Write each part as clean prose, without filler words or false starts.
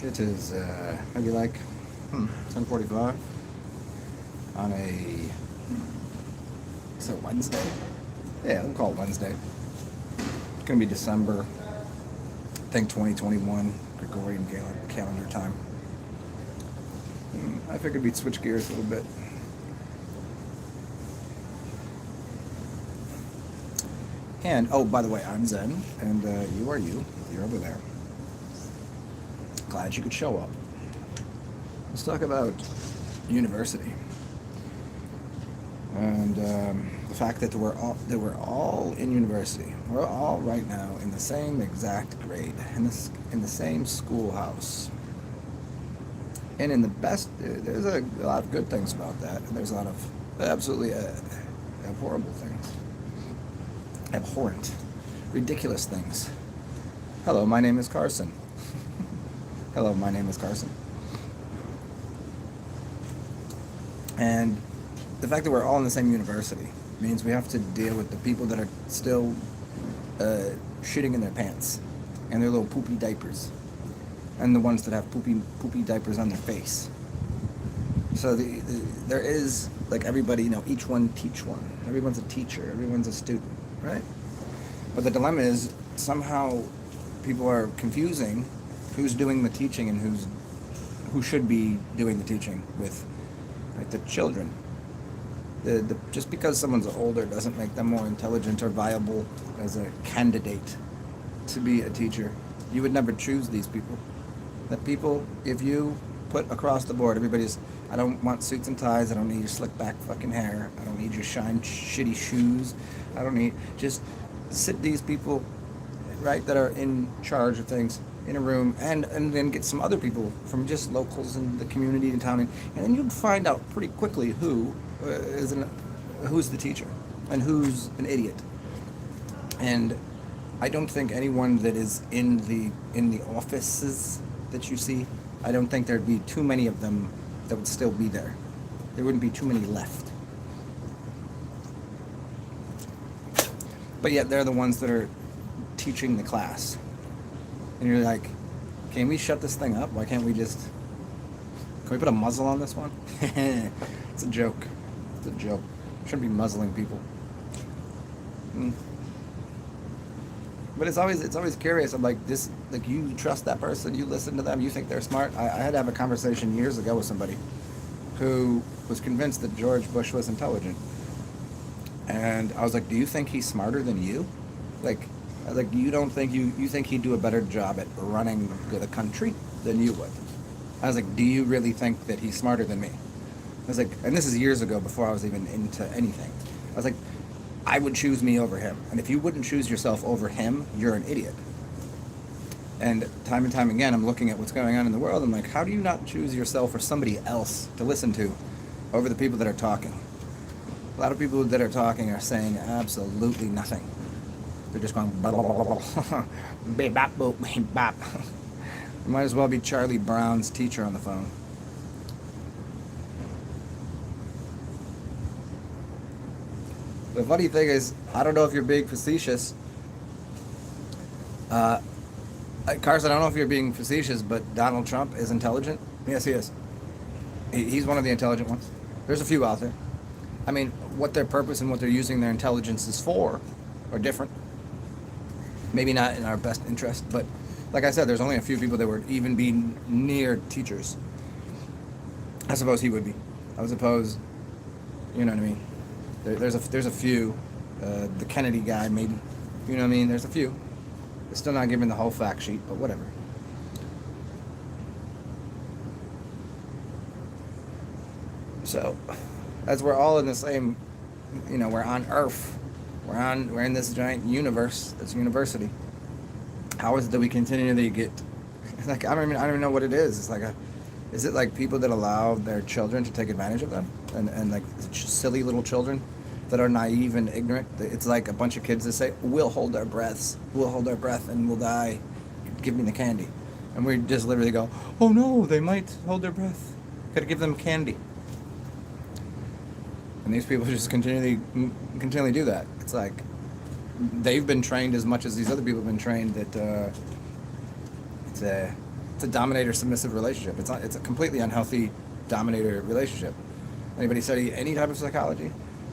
It is maybe like 10:45 on a Wednesday. Yeah, we'll call it Wednesday. It's gonna be December, I think 2021 Gregorian calendar time. I figured we'd switch gears a little bit. And oh, by the way, I'm Zen, and you are you. You're over there. Glad you could show up. Let's talk about university and the fact that we're all in university. We're all right now in the same exact grade, in the same schoolhouse. And in the best, there's a lot of good things about that, and there's a lot of absolutely horrible things, abhorrent, ridiculous things. Hello, my name is Carson. Hello, my name is Carson. And the fact that we're all in the same university means we have to deal with the people that are still shitting in their pants and their little poopy diapers, and the ones that have poopy diapers on their face. So there is, like, everybody, each one teach one. Everyone's a teacher. Everyone's a student, right? But the dilemma is somehow people are confusing who's doing the teaching and who should be doing the teaching with, like, the children. Just because someone's older doesn't make them more intelligent or viable as a candidate to be a teacher. You would never choose these people. That people, if you put across the board, I don't want suits and ties, I don't need your slick back fucking hair, I don't need your shitty shoes, I don't need, just sit these people, right, that are in charge of things in a room, and then get some other people from just locals in the community in town, and then you'd find out pretty quickly who's the teacher and who's an idiot. And I don't think anyone that is in the offices that you see, I don't think there'd be too many of them that would still be there. There wouldn't be too many left. But yet they're the ones that are teaching the class. And you're like, can we shut this thing up? Can we put a muzzle on this one? It's a joke. It's a joke. Shouldn't be muzzling people. But it's always curious. I'm like, you trust that person, you listen to them, you think they're smart. I had to have a conversation years ago with somebody who was convinced that George Bush was intelligent. And I was like, do you think he's smarter than you? You don't think you think he'd do a better job at running the country than you would? I was like, do you really think that he's smarter than me? I was like, and this is years ago before I was even into anything. I was like, I would choose me over him. And if you wouldn't choose yourself over him, you're an idiot. And time again, I'm looking at what's going on in the world. I'm like, how do you not choose yourself or somebody else to listen to over the people that are talking? A lot of people that are talking are saying absolutely nothing. They're just going blah, blah, blah, blah, beep, bop, boop, beep, bop. You might as well be Charlie Brown's teacher on the phone. The funny thing is, I don't know if you're being facetious. Carson, I don't know if you're being facetious, but Donald Trump is intelligent. Yes, he is. He's one of the intelligent ones. There's a few out there. I mean, what their purpose and what they're using their intelligence is for are different. Maybe not in our best interest, but like I said, there's only a few people that would even be near teachers. I suppose he would be. I suppose, you know what I mean? There's a few. The Kennedy guy, maybe. You know what I mean? There's a few. They're still not giving the whole fact sheet, but whatever. So, as we're all in the same, we're on Earth. We're in this giant universe, this university. How is it that we continually get, like, I don't even know what it is. It's like is it like people that allow their children to take advantage of them? And like silly little children that are naive and ignorant? It's like a bunch of kids that say, we'll hold our breath and we'll die. Give me the candy. And we just literally go, oh no, they might hold their breath. Gotta give them candy. And these people just continually do that. It's like they've been trained as much as these other people have been trained that It's a dominator-submissive relationship. It's not. It's a completely unhealthy dominator relationship. Anybody study any type of psychology?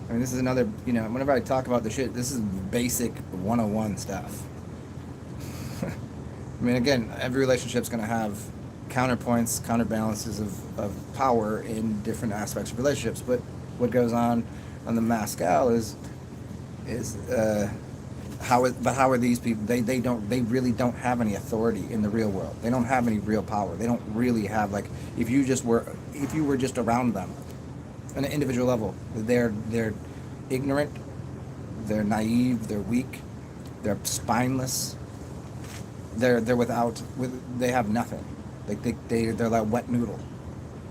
I mean, this is another. Whenever I talk about the shit, this is basic 101 stuff. I mean, again, every relationship's going to have counterpoints, counterbalances of power in different aspects of relationships. But what goes on the mass scale is how are these people? They really don't have any authority in the real world. They don't have any real power. They don't really have, like, if you were just around them on an individual level, they're ignorant, they're naive, they're weak, they're spineless. They have nothing. They're like wet noodle.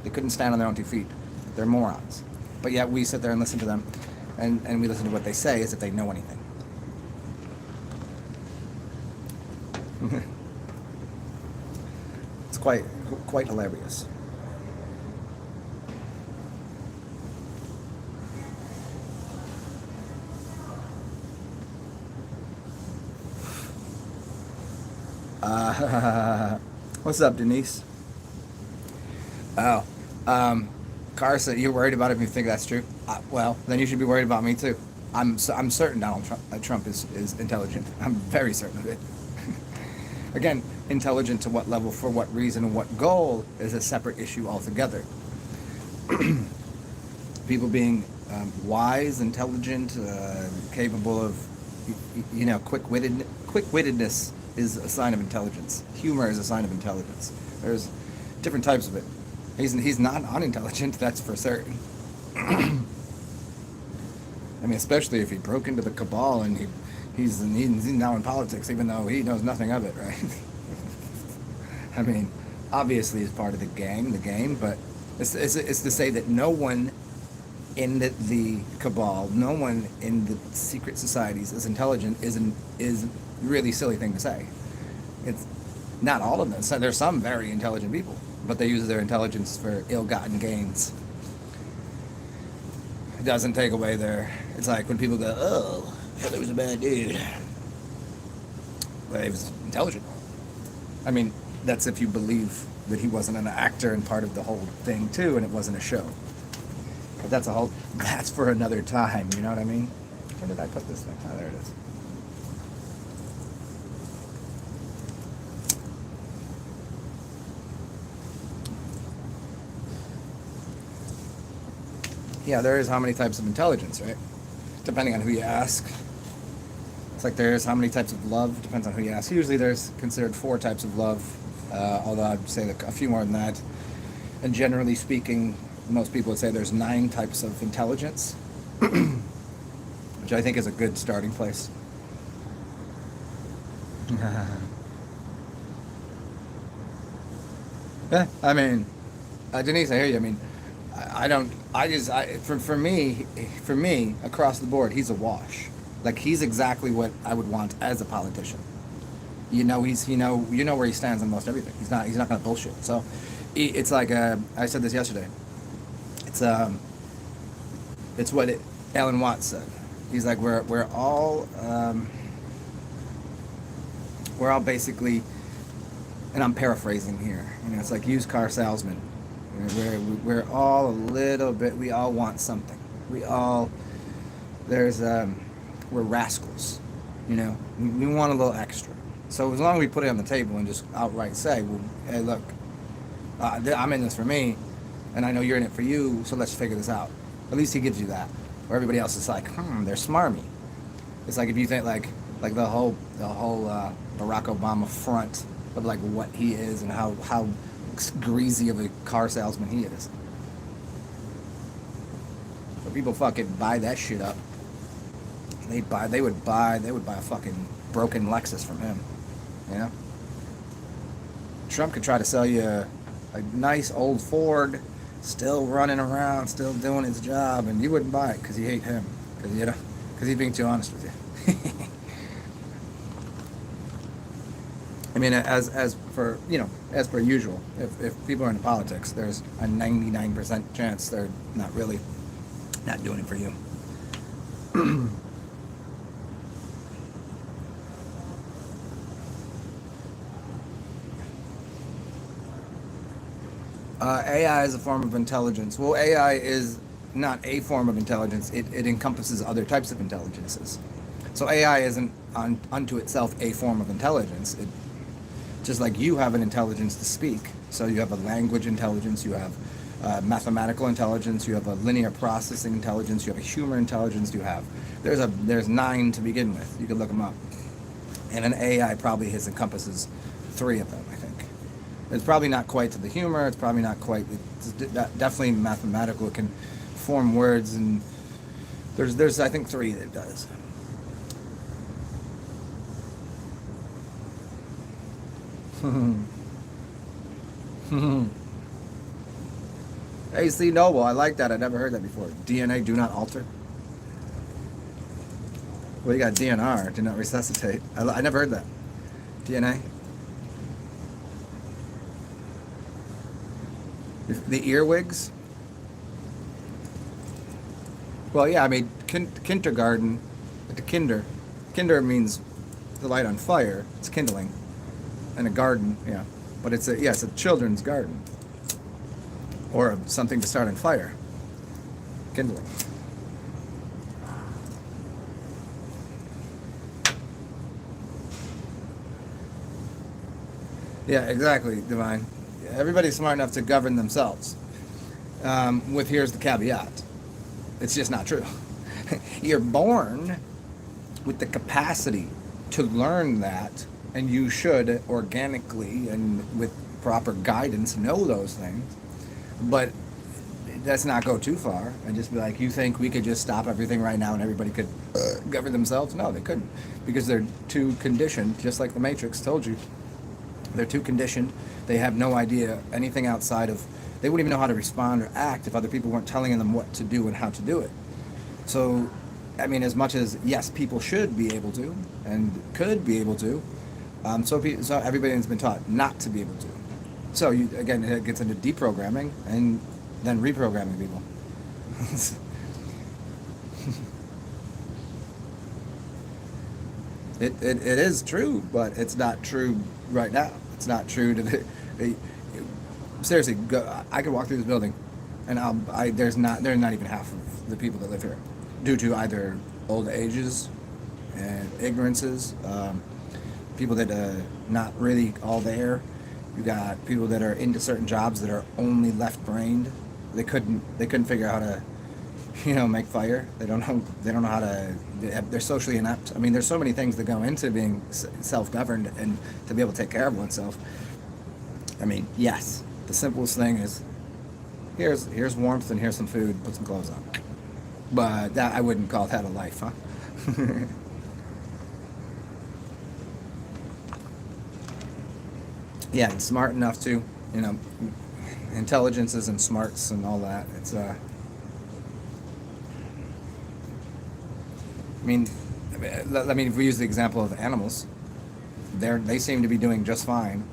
They couldn't stand on their own 2 feet. They're morons. But yet we sit there and listen to them, and we listen to what they say as if they know anything. It's quite hilarious. What's up, Denise? Oh, Carson, you're worried about it if you think that's true? Well, then you should be worried about me too. I'm certain Donald Trump is intelligent. I'm very certain of it. Again, intelligent to what level, for what reason, and what goal is a separate issue altogether. People being wise, intelligent, capable of, quick-wittedness is a sign of intelligence. Humor is a sign of intelligence. There's different types of it. He's not unintelligent, that's for certain. I mean, especially if he broke into the cabal and he's now in politics, even though he knows nothing of it, right? I mean, obviously he's part of the game, but it's to say that no one in the cabal, no one in the secret societies is intelligent is a really silly thing to say. It's not all of them. So there's some very intelligent people, but they use their intelligence for ill-gotten gains. It doesn't take away it's like when people go, oh, Hitler was a bad dude. But he was intelligent. I mean, that's if you believe that he wasn't an actor and part of the whole thing too, and it wasn't a show. But that's for another time, you know what I mean? Where did I put this thing? Oh, there it is. Yeah, there is how many types of intelligence, right? Depending on who you ask. It's like there's how many types of love, depends on who you ask. Usually there's considered 4 types of love, although I'd say a few more than that. And generally speaking, most people would say there's 9 types of intelligence, which I think is a good starting place. Yeah, I mean, Denise, I hear you. I mean, for me, across the board, he's a wash. Like, he's exactly what I would want as a politician. You know where he stands on most everything. He's not going to bullshit. So, it's like, I said this yesterday. It's what Alan Watts said. He's like, we're all basically, and I'm paraphrasing here. It's like used car salesmen. We're all a little bit. We all want something. We're rascals. We want a little extra. So as long as we put it on the table and just outright say, well, hey, look, I'm in this for me, and I know you're in it for you, so let's figure this out. At least he gives you that. Or everybody else is like, they're smarmy. It's like if you think like the whole Barack Obama front of like what he is and how greasy of a car salesman he is. But people fucking buy that shit up. They would buy a fucking broken Lexus from him. Trump could try to sell you a nice old Ford, still running around, still doing his job, and you wouldn't buy it because you hate him, because he's being too honest with you. I mean, as per usual, if people are into politics, there's a 99% chance they're not doing it for you. AI is a form of intelligence. Well, AI is not a form of intelligence. It encompasses other types of intelligences. So AI isn't unto itself a form of intelligence. Just like you have an intelligence to speak. So you have a language intelligence, you have mathematical intelligence, you have a linear processing intelligence, you have a humor intelligence, there's 9 to begin with. You can look them up. And an AI probably encompasses 3 of them, I think. It's probably not quite to the humor, it's probably not quite, it's definitely mathematical. It can form words, and there's I think 3 that it does. AC Noble, I like that. I never heard that before. DNA do not alter. Well, you got DNR, do not resuscitate. I never heard that. DNA. The earwigs. Well, yeah, I mean, kindergarten, the kinder means the light on fire. It's kindling, and a garden, yeah, but it's a children's garden, or something to start on fire, kindling. Yeah, exactly, Divine. Everybody's smart enough to govern themselves. With here's the caveat: it's just not true. You're born with the capacity to learn that, and you should organically and with proper guidance know those things. But let's not go too far and just be like, you think we could just stop everything right now and everybody could govern themselves? No, they couldn't, because they're too conditioned, just like the Matrix told you. They're too conditioned. They have no idea anything outside of, they wouldn't even know how to respond or act if other people weren't telling them what to do and how to do it. So, I mean, as much as, yes, people should be able to and could be able to, so everybody has been taught not to be able to. So, again, it gets into deprogramming and then reprogramming people. It is true, but it's not true right now. It's not true to seriously, I could walk through this building, and there's not even half of the people that live here, due to either old ages and ignorances, people that not really all there. You got people that are into certain jobs that are only left-brained. They couldn't figure out how to, make fire. They don't know how to. They're socially inept. I mean, there's so many things that go into being self-governed and to be able to take care of oneself. I mean, yes, the simplest thing is here's warmth and here's some food. Put some clothes on. But that, I wouldn't call that a life, huh? Yeah, and smart enough to, intelligences and smarts and all that. It's I mean, if we use the example of animals, they seem to be doing just fine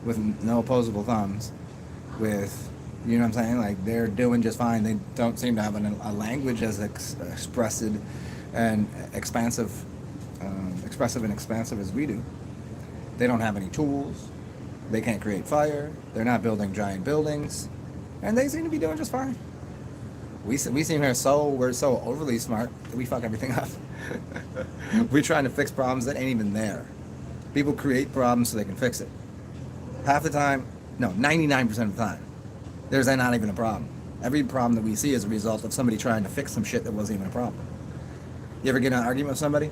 with no opposable thumbs. With, you know what I'm saying? Like, they're doing just fine. They don't seem to have a language as expressive and expressive and expansive as we do. They don't have any tools. They can't create fire. They're not building giant buildings, and they seem to be doing just fine. We seem here we're so overly smart that we fuck everything up. We're trying to fix problems that ain't even there. People create problems so they can fix it. Half the time, no, 99% of the time, there's not even a problem. Every problem that we see is a result of somebody trying to fix some shit that wasn't even a problem. You ever get in an argument with somebody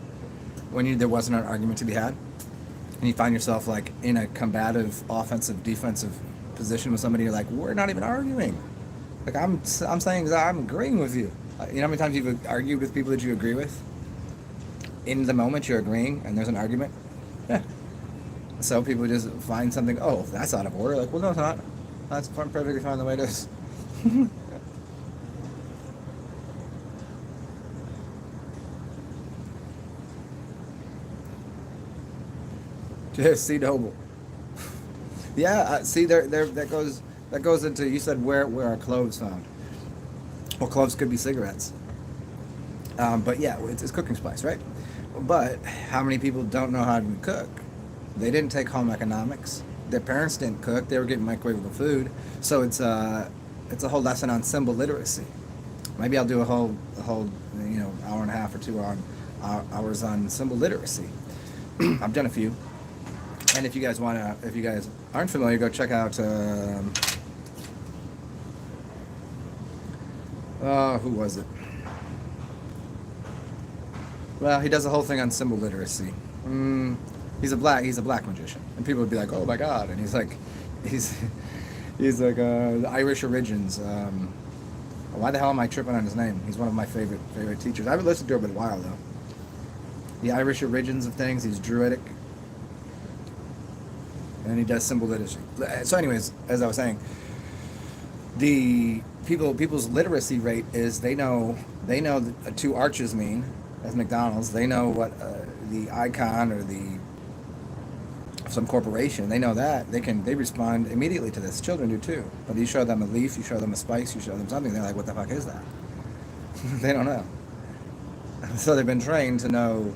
when there wasn't an argument to be had? And you find yourself like in a combative, offensive, defensive position with somebody, you're like, we're not even arguing. Like, I'm saying that I'm agreeing with you. You know how many times you've argued with people that you agree with? In the moment you're agreeing and there's an argument? Yeah. So people just find something, oh, that's out of order. Like, well, no, it's not. That's perfectly fine the way it is. Just see noble. Yeah, see there that goes into, you said where are cloves found? Well, cloves could be cigarettes. But yeah, it's cooking spice, right? But how many people don't know how to cook? They didn't take home economics. their parents didn't cook; they were getting microwavable food. So it's a whole lesson on symbol literacy. Maybe I'll do a whole hour and a half or 2 hours on symbol literacy. I've done a few, and if you guys aren't familiar, go check out. Who was it? Well, he does a whole thing on symbol literacy. He's a black magician, and people would be like, "Oh my God!" And he's like the Irish origins. Why the hell am I tripping on his name? He's one of my favorite teachers. I haven't listened to him in a while though. The Irish origins of things. He's Druidic, and he does symbol literacy. So, anyways, as I was saying, the people's literacy rate is they know the 2 arches mean as McDonald's. They know what the icon or some corporation. They know that they respond immediately to this. Children do too. But you show them a leaf, you show them a spice, you show them something. They're like, "What the fuck is that?" They don't know. So they've been trained to know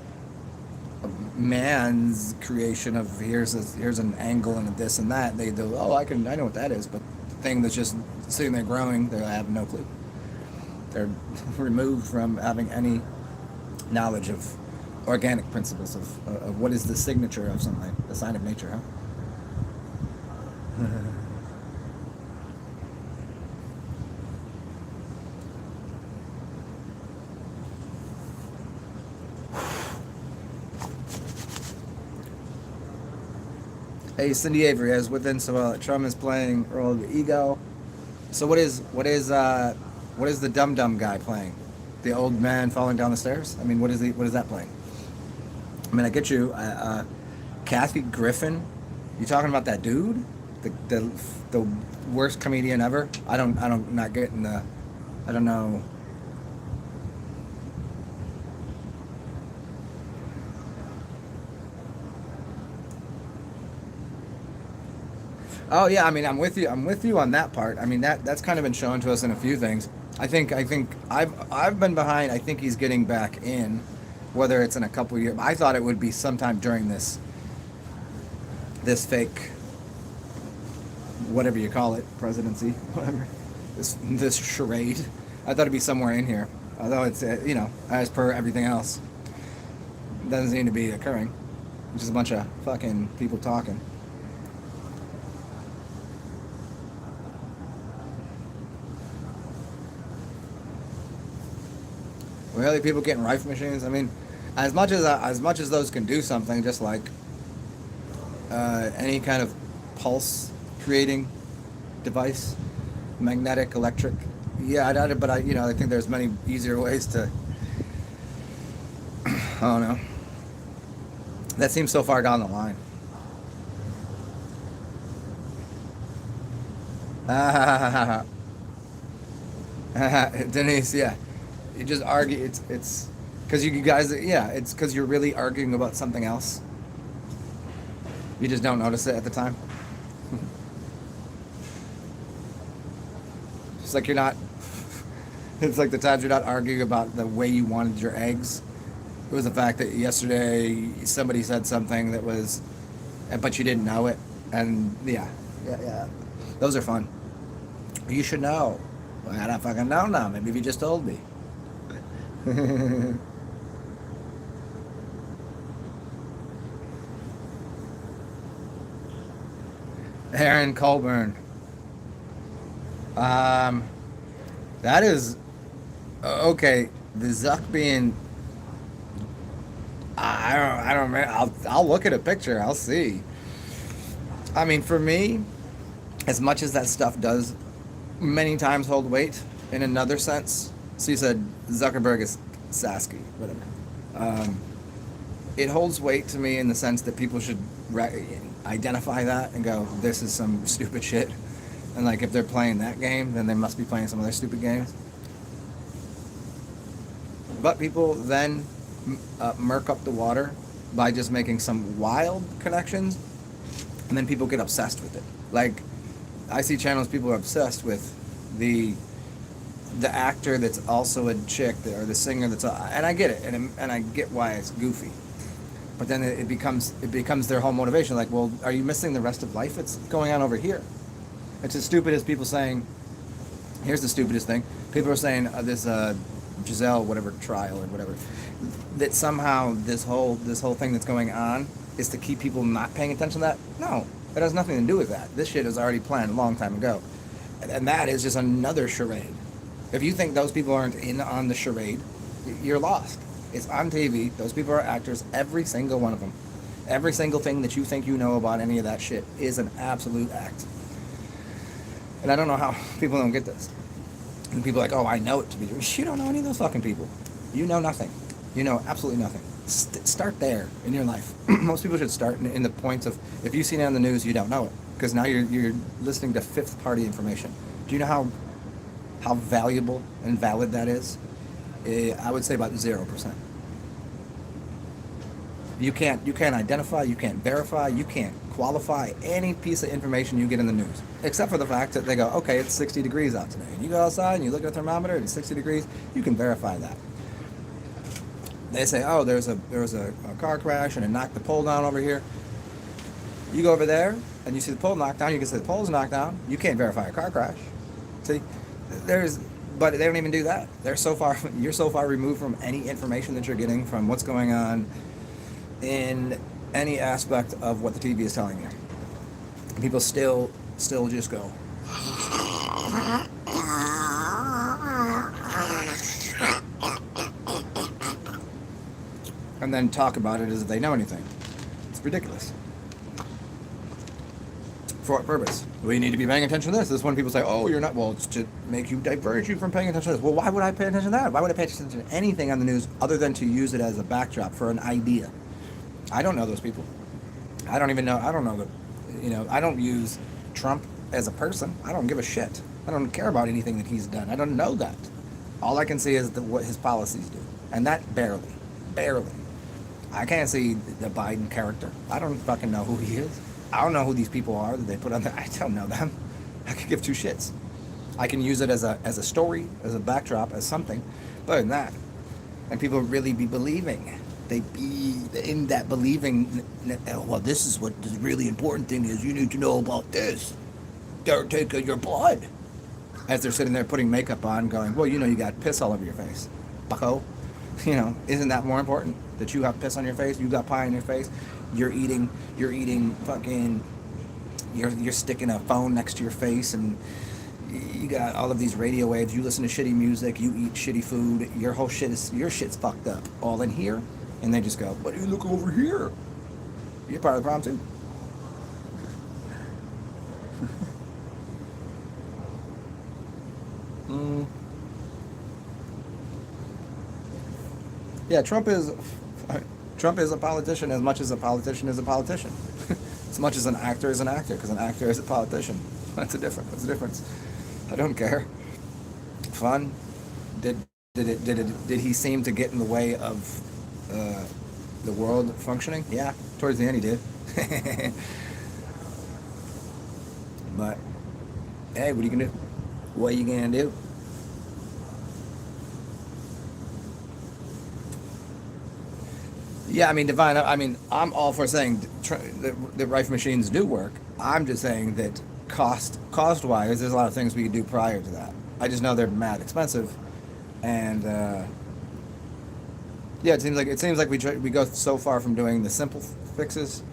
man's creation of here's an angle and a this and that. They do. Oh, I know what that is. But the thing that's just sitting there growing, they have no clue. They're removed from having any knowledge of organic principles of what is the signature of something, the sign of nature, huh? Hey, Cindy Avery, as within so Trump is playing role of the ego. So what is the dum guy playing? The old man falling down the stairs? I mean, what is that playing? I mean, I get you. Kathy Griffin, you talking about that dude? The worst comedian ever? I don't know. Oh yeah, I mean, I'm with you on that part. I mean, that's kind of been shown to us in a few things. I think I've been behind. I think he's getting back in, whether it's in a couple years. I thought it would be sometime during this fake, whatever you call it, presidency, whatever, this charade. I thought it'd be somewhere in here. Although it's as per everything else, doesn't seem to be occurring. It's just a bunch of fucking people talking. Really, people getting rifle machines? I mean, as much as those can do something, just like any kind of pulse creating device, magnetic, electric. Yeah, I think there's many easier ways to. I don't know. That seems so far down the line. Denise, yeah. You just argue. It's because you guys. Yeah, it's because you're really arguing about something else. You just don't notice it at the time. Just like you're not. It's like the times you're not arguing about the way you wanted your eggs. It was the fact that yesterday somebody said something that was, but you didn't know it, and yeah. Those are fun. You should know. Well, I don't fucking know now. Maybe if you just told me. Aaron Colburn. That is okay. The Zuck being. I don't. I'll look at a picture. I'll see. I mean, for me, as much as that stuff does many times hold weight in another sense. So you said Zuckerberg is Sasky, whatever. It holds weight to me in the sense that people should identify that and go, this is some stupid shit. And like if they're playing that game, then they must be playing some other stupid games. But people then murk up the water by just making some wild connections, and then people get obsessed with it. Like I see channels people are obsessed with the actor that's also a chick, or the singer that's and I get it, and I get why it's goofy. But then it becomes their whole motivation. Like, well, are you missing the rest of life? It's going on over here. It's as stupid as people saying, here's the stupidest thing. People are saying this Giselle whatever trial or whatever, that somehow this whole thing that's going on is to keep people not paying attention to that. No, it has nothing to do with that. This shit was already planned a long time ago, and that is just another charade. If you think those people aren't in on the charade, you're lost. It's on TV. Those people are actors. Every single one of them. Every single thing that you think you know about any of that shit is an absolute act. And I don't know how people don't get this. And people are like, oh, I know it to be true. You don't know any of those fucking people. You know nothing. You know absolutely nothing. Start there in your life. Most people should start in the points of, if you've seen it on the news, you don't know it. Because now you're listening to fifth party information. Do you know how valuable and valid that is? I would say about 0%. You can't identify, you can't verify, you can't qualify any piece of information you get in the news, except for the fact that they go, okay, it's 60 degrees out today. And you go outside and you look at a thermometer and it's 60 degrees, you can verify that. They say, oh, there was a car crash and it knocked the pole down over here. You go over there and you see the pole knocked down, you can say the pole's knocked down. You can't verify a car crash. See, but they don't even do that. You're so far removed from any information that you're getting from what's going on in any aspect of what the TV is telling you. And people still just go. And then talk about it as if they know anything. It's ridiculous. For what purpose? We need to be paying attention to this. This is when people say, oh, you're not. Well, it's to make you divert you from paying attention to this. Well, why would I pay attention to that? Why would I pay attention to anything on the news other than to use it as a backdrop for an idea? I don't know those people. I don't even know. I don't know I don't use Trump as a person. I don't give a shit. I don't care about anything that he's done. I don't know that. All I can see is what his policies do. And that barely. I can't see the Biden character. I don't fucking know who he is. I don't know who these people are that they put on there. I don't know them. I could give two shits. I can use it as a story, as a backdrop, as something. But than that, and people really be believing. They be in that believing, well, this is what the really important thing is. You need to know about this. They're taking your blood. As they're sitting there putting makeup on, going, well, you got piss all over your face. Bucko. Isn't that more important? That you have piss on your face, you got pie on your face, you're eating fucking, you're sticking a phone next to your face, and you got all of these radio waves, you listen to shitty music, you eat shitty food, your shit's fucked up. All in here, and they just go, but you look over here. You're part of the problem too. Yeah, Trump is a politician as much as a politician is a politician. As much as an actor is an actor, because an actor is a politician. That's the difference. I don't care. Fun. Did he seem to get in the way of the world functioning? Yeah, towards the end he did. But hey, what are you gonna do? What are you gonna do? Yeah, Divine, I'm all for saying the Rife machines do work. I'm just saying that cost-wise, there's a lot of things we could do prior to that. I just know they're mad expensive. And, yeah, it seems like we go so far from doing the simple fixes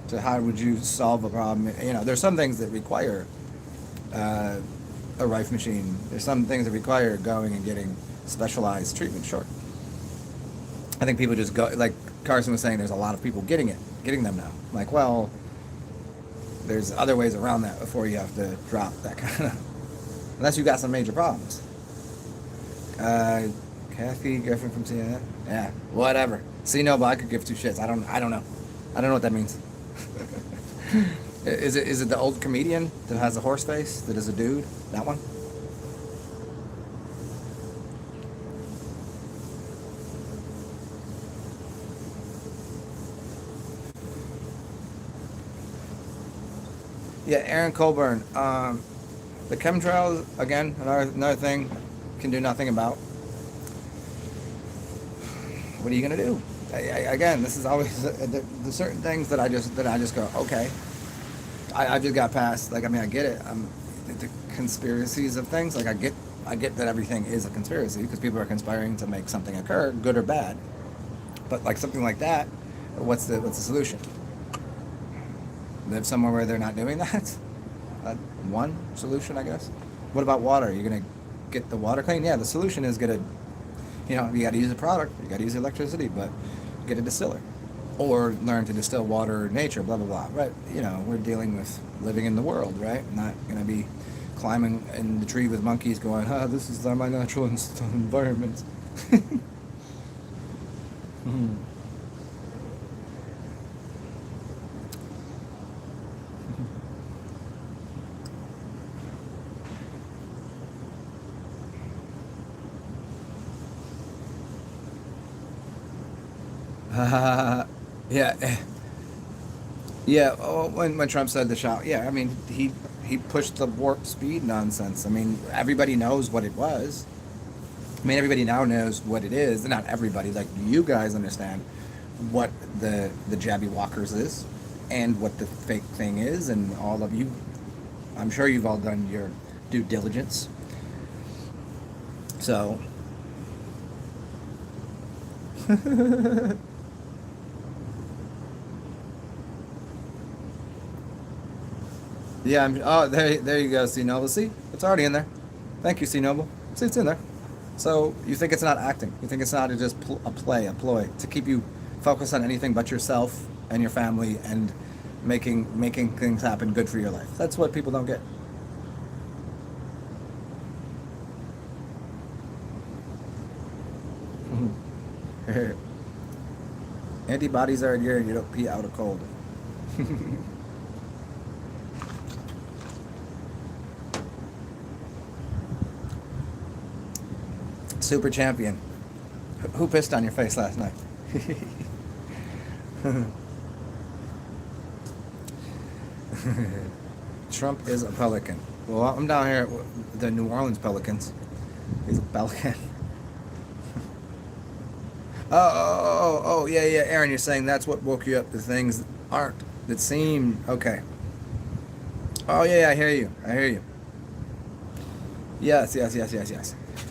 to how would you solve a problem. There's some things that require a Rife machine. There's some things that require going and getting specialized treatment. Sure. I think people just go, like Carson was saying, there's a lot of people getting them now. Like, well, there's other ways around that before you have to drop that kind of, unless you got some major problems. Kathy Griffin from CNN. Yeah, whatever. See, no, but I could give two shits. I don't know. I don't know what that means. Is it the old comedian that has a horse face, that is a dude? That one? Yeah, Aaron Colburn. The chemtrails, again, another thing, can do nothing about. What are you going to do? Again, this is always the certain things that I just go, okay. I just got past. Like, I mean, I get it. The conspiracies of things. Like, I get that everything is a conspiracy because people are conspiring to make something occur, good or bad. But like something like that, what's the solution? Live somewhere where they're not doing that. One solution, I guess. What about water? You're gonna get the water clean? Yeah, the solution is gonna, you got to use a product, you got to use electricity, but get a distiller, or learn to distill water in nature. Blah blah blah. Right? We're dealing with living in the world, right? Not gonna be climbing in the tree with monkeys, going, this is my natural environment." Mhm. Yeah, yeah. Oh, when Trump said the shot, yeah. I mean, he pushed the warp speed nonsense. I mean, everybody knows what it was. I mean, everybody now knows what it is. Not everybody, like you guys, understand what the Jabby Walkers is, and what the fake thing is, and all of you. I'm sure you've all done your due diligence. So. Yeah, there you go, C Noble. See, it's already in there. Thank you, C Noble. See, it's in there. So you think it's not acting? You think it's not just a play, a ploy to keep you focused on anything but yourself and your family and making things happen good for your life? That's what people don't get. Antibodies are in here, and you don't pee out a cold. Super champion. Who pissed on your face last night? Trump is a pelican. Well, I'm down here at the New Orleans Pelicans. He's a pelican. Oh, yeah, yeah, Aaron, you're saying that's what woke you up to things that aren't, that seem, okay. Oh, yeah, I hear you. Yes.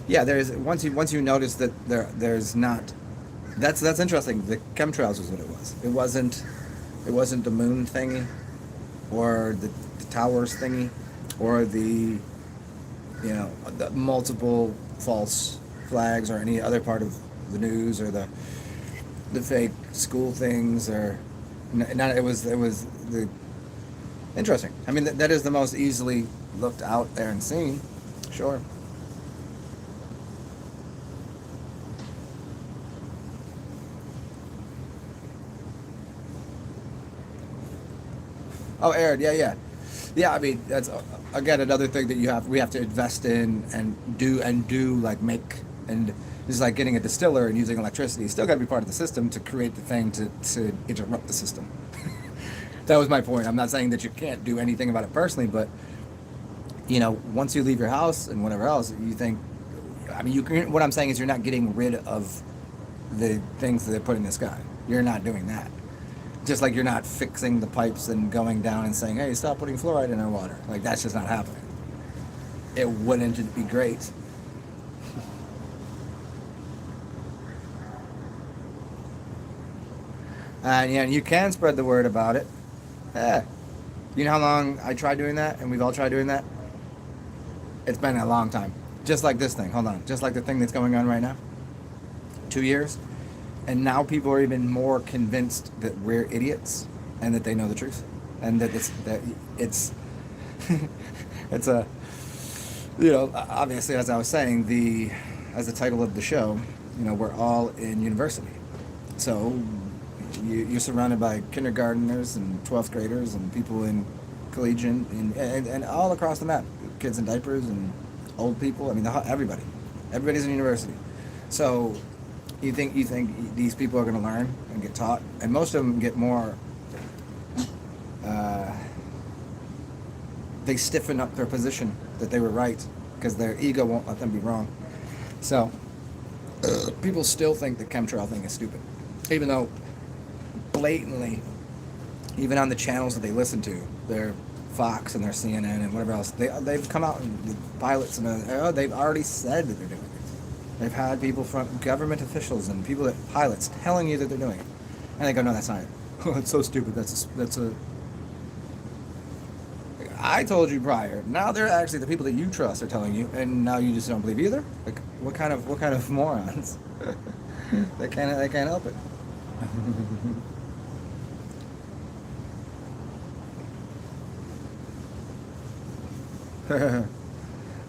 Yeah, there's, once you notice that there's not, that's interesting. The chemtrails was what it was. It wasn't the moon thingy, or the towers thingy, or the multiple false flags, or any other part of the news, or the fake school things, or not. It was the interesting. I mean, that is the most easily looked out there and seen. Sure. Oh, Aaron, yeah. I mean, that's again another thing that we have to invest in and do like make, and it's like getting a distiller and using electricity. Still got to be part of the system to create the thing to interrupt the system. That was my point. I'm not saying that you can't do anything about it personally, but once you leave your house and whatever else, you think, I mean, what I'm saying is you're not getting rid of the things that they put in the sky. You're not doing that. Just like you're not fixing the pipes and going down and saying, "Hey, stop putting fluoride in our water." Like, that's just not happening. It wouldn't be great. And yeah, you can spread the word about it. Yeah. You know how long I tried doing that, and we've all tried doing that? It's been a long time. Just like this thing. Hold on. Just like the thing that's going on right now. 2 years. And now people are even more convinced that we're idiots and that they know the truth. And that it's it's a, obviously, as I was saying, as the title of the show, we're all in university. So you're surrounded by kindergarteners and 12th graders and people in collegiate and all across the map. Kids in diapers and old people. I mean, everybody. Everybody's in university. So you think these people are going to learn and get taught, and most of them get more. They stiffen up their position that they were right because their ego won't let them be wrong. So people still think the chemtrail thing is stupid. Even though blatantly, even on the channels that they listen to, their Fox and their CNN and whatever else, they've come out and the pilots and they've already said that they're doing it. They've had people from government officials and people that pilots telling you that they're doing it, and they go, no, that's not it. Oh, it's so stupid. That's a. I told you prior. Now they're actually the people that you trust are telling you, and now you just don't believe either. Like what kind of morons? They can't help it.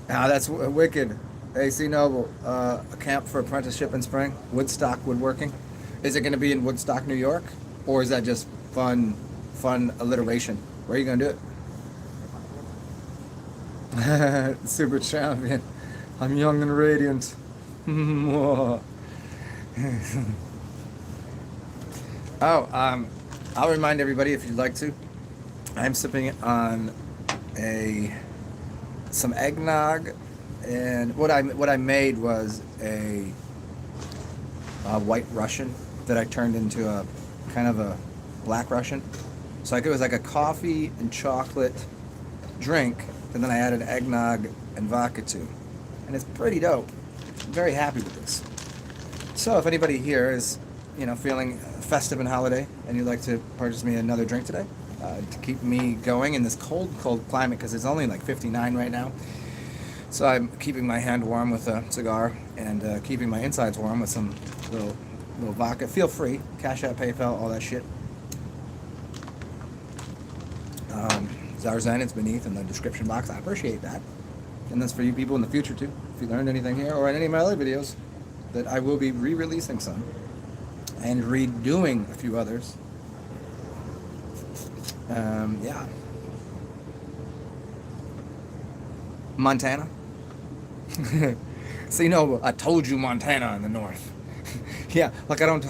Now that's wicked. AC Noble, a camp for apprenticeship in spring. Woodstock woodworking. Is it going to be in Woodstock, New York, or is that just fun alliteration? Where are you going to do it? Super champion. I'm young and radiant. I'll remind everybody if you'd like to. I'm sipping on some eggnog, and what I made was a white Russian that I turned into a kind of a black Russian. So it was like a coffee and chocolate drink, and then I added eggnog and vodka to, and it's pretty dope. I'm very happy with this. So if anybody here is, feeling festive and holiday, and you'd like to purchase me another drink today, to keep me going in this cold climate, because it's only like 59 right now. So I'm keeping my hand warm with a cigar and keeping my insides warm with some little vodka. Feel free, CashApp, PayPal, all that shit. TsarXen, it's beneath in the description box. I appreciate that. And that's for you people in the future too. If you learned anything here or in any of my other videos, that I will be re-releasing some and redoing a few others. Yeah. Montana. So I told you Montana in the north. Yeah, like I don't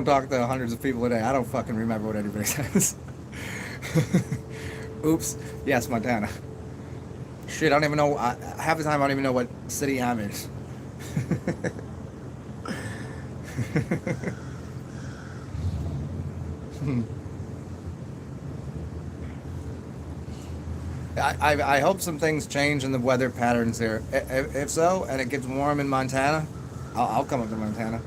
talk to hundreds of people a day. I don't fucking remember what anybody says. Oops. Yes, Montana. Shit, I don't even know. Half the time I don't even know what city I'm in. I hope some things change in the weather patterns here. If so, and it gets warm in Montana, I'll come up to Montana.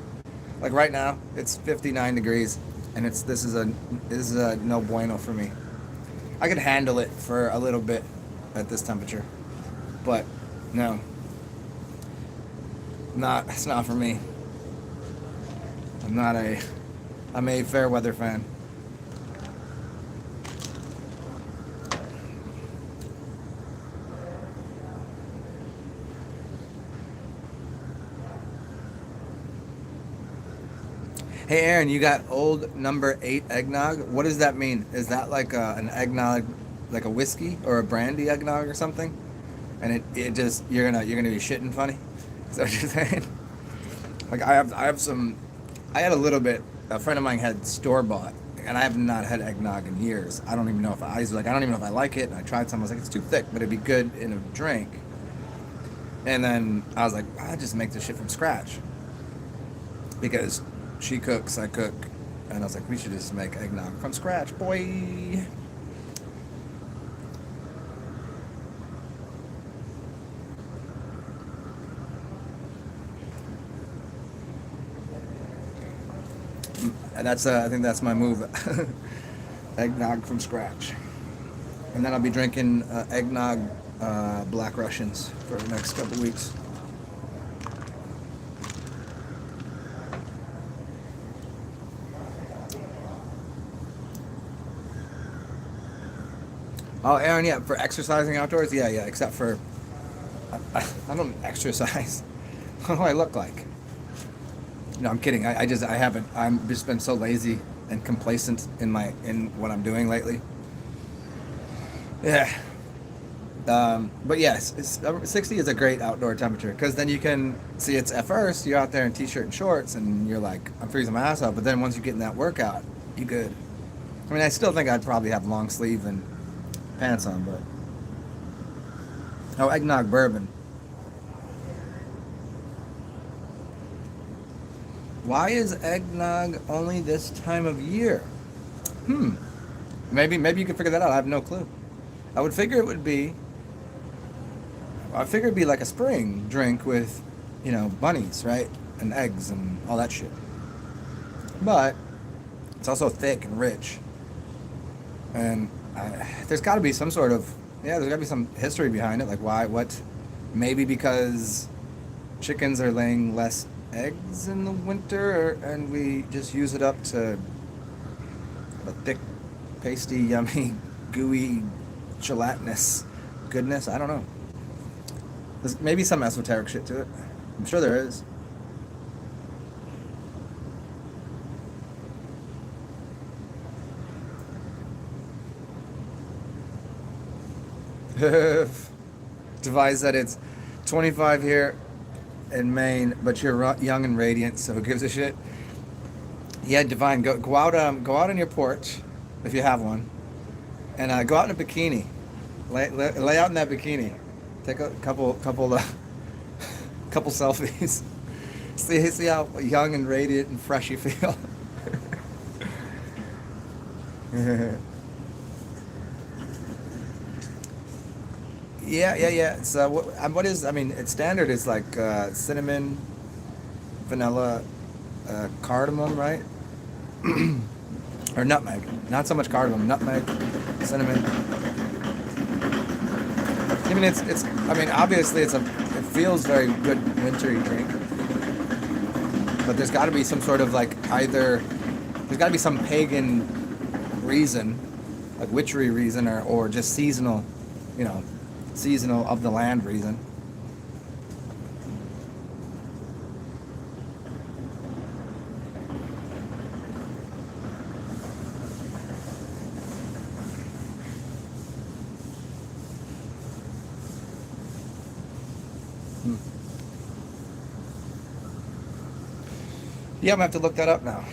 Like right now, it's 59 degrees, and this is a no bueno for me. I could handle it for a little bit at this temperature, but no, it's not for me. I'm a fair weather fan. Hey Aaron, you got old number 8 eggnog. What does that mean? Is that like an eggnog, like a whiskey or a brandy eggnog or something? And it just you're gonna be shitting funny. Is that what you're saying? Like I have some. I had a little bit. A friend of mine had store bought, and I have not had eggnog in years. I don't even know if I don't even know if I like it. And I tried some. I was like, it's too thick, but it'd be good in a drink. And then I was like, I just make this shit from scratch because she cooks, I cook, and I was like, we should just make eggnog from scratch, boy. And I think that's my move. Eggnog from scratch. And then I'll be drinking eggnog Black Russians for the next couple weeks. Oh, Aaron, yeah, for exercising outdoors? Yeah, except for, I don't exercise. What do I look like? No, I'm kidding. I haven't. I'm just been so lazy and complacent in what I'm doing lately. Yeah. But yes, 60 is a great outdoor temperature because then you can see it's at first you're out there in t-shirt and shorts and you're like, I'm freezing my ass off. But then once you get in that workout, you good. I mean, I still think I'd probably have long sleeve and pants on, but eggnog bourbon. Why is eggnog only this time of year? Hmm. Maybe you can figure that out. I have no clue. I would figure it would be. I figure it'd be like a spring drink with, bunnies, right, and eggs and all that shit. But it's also thick and rich, and there's got to be some sort of there's got to be some history behind it. Like why? What? Maybe because chickens are laying less eggs in the winter, and we just use it up to a thick, pasty, yummy, gooey, gelatinous goodness. I don't know. There's maybe some esoteric shit to it. I'm sure there is. Devise that it's 25 here in Maine, but you're young and radiant, so who gives a shit? Yeah, Divine, go out on your porch if you have one, and go out in a bikini. Lay out in that bikini. Take a couple selfies. See how young and radiant and fresh you feel. Yeah. So what is? I mean, it's standard. It's like cinnamon, vanilla, cardamom, right? Or nutmeg. Not so much cardamom. Nutmeg, cinnamon. I mean, it's. I mean, obviously, it feels very good wintry drink. But there's got to be some sort of there's got to be some pagan reason, like witchery reason, or just seasonal, seasonal of the land reason. Yeah, I'm gonna have to look that up now.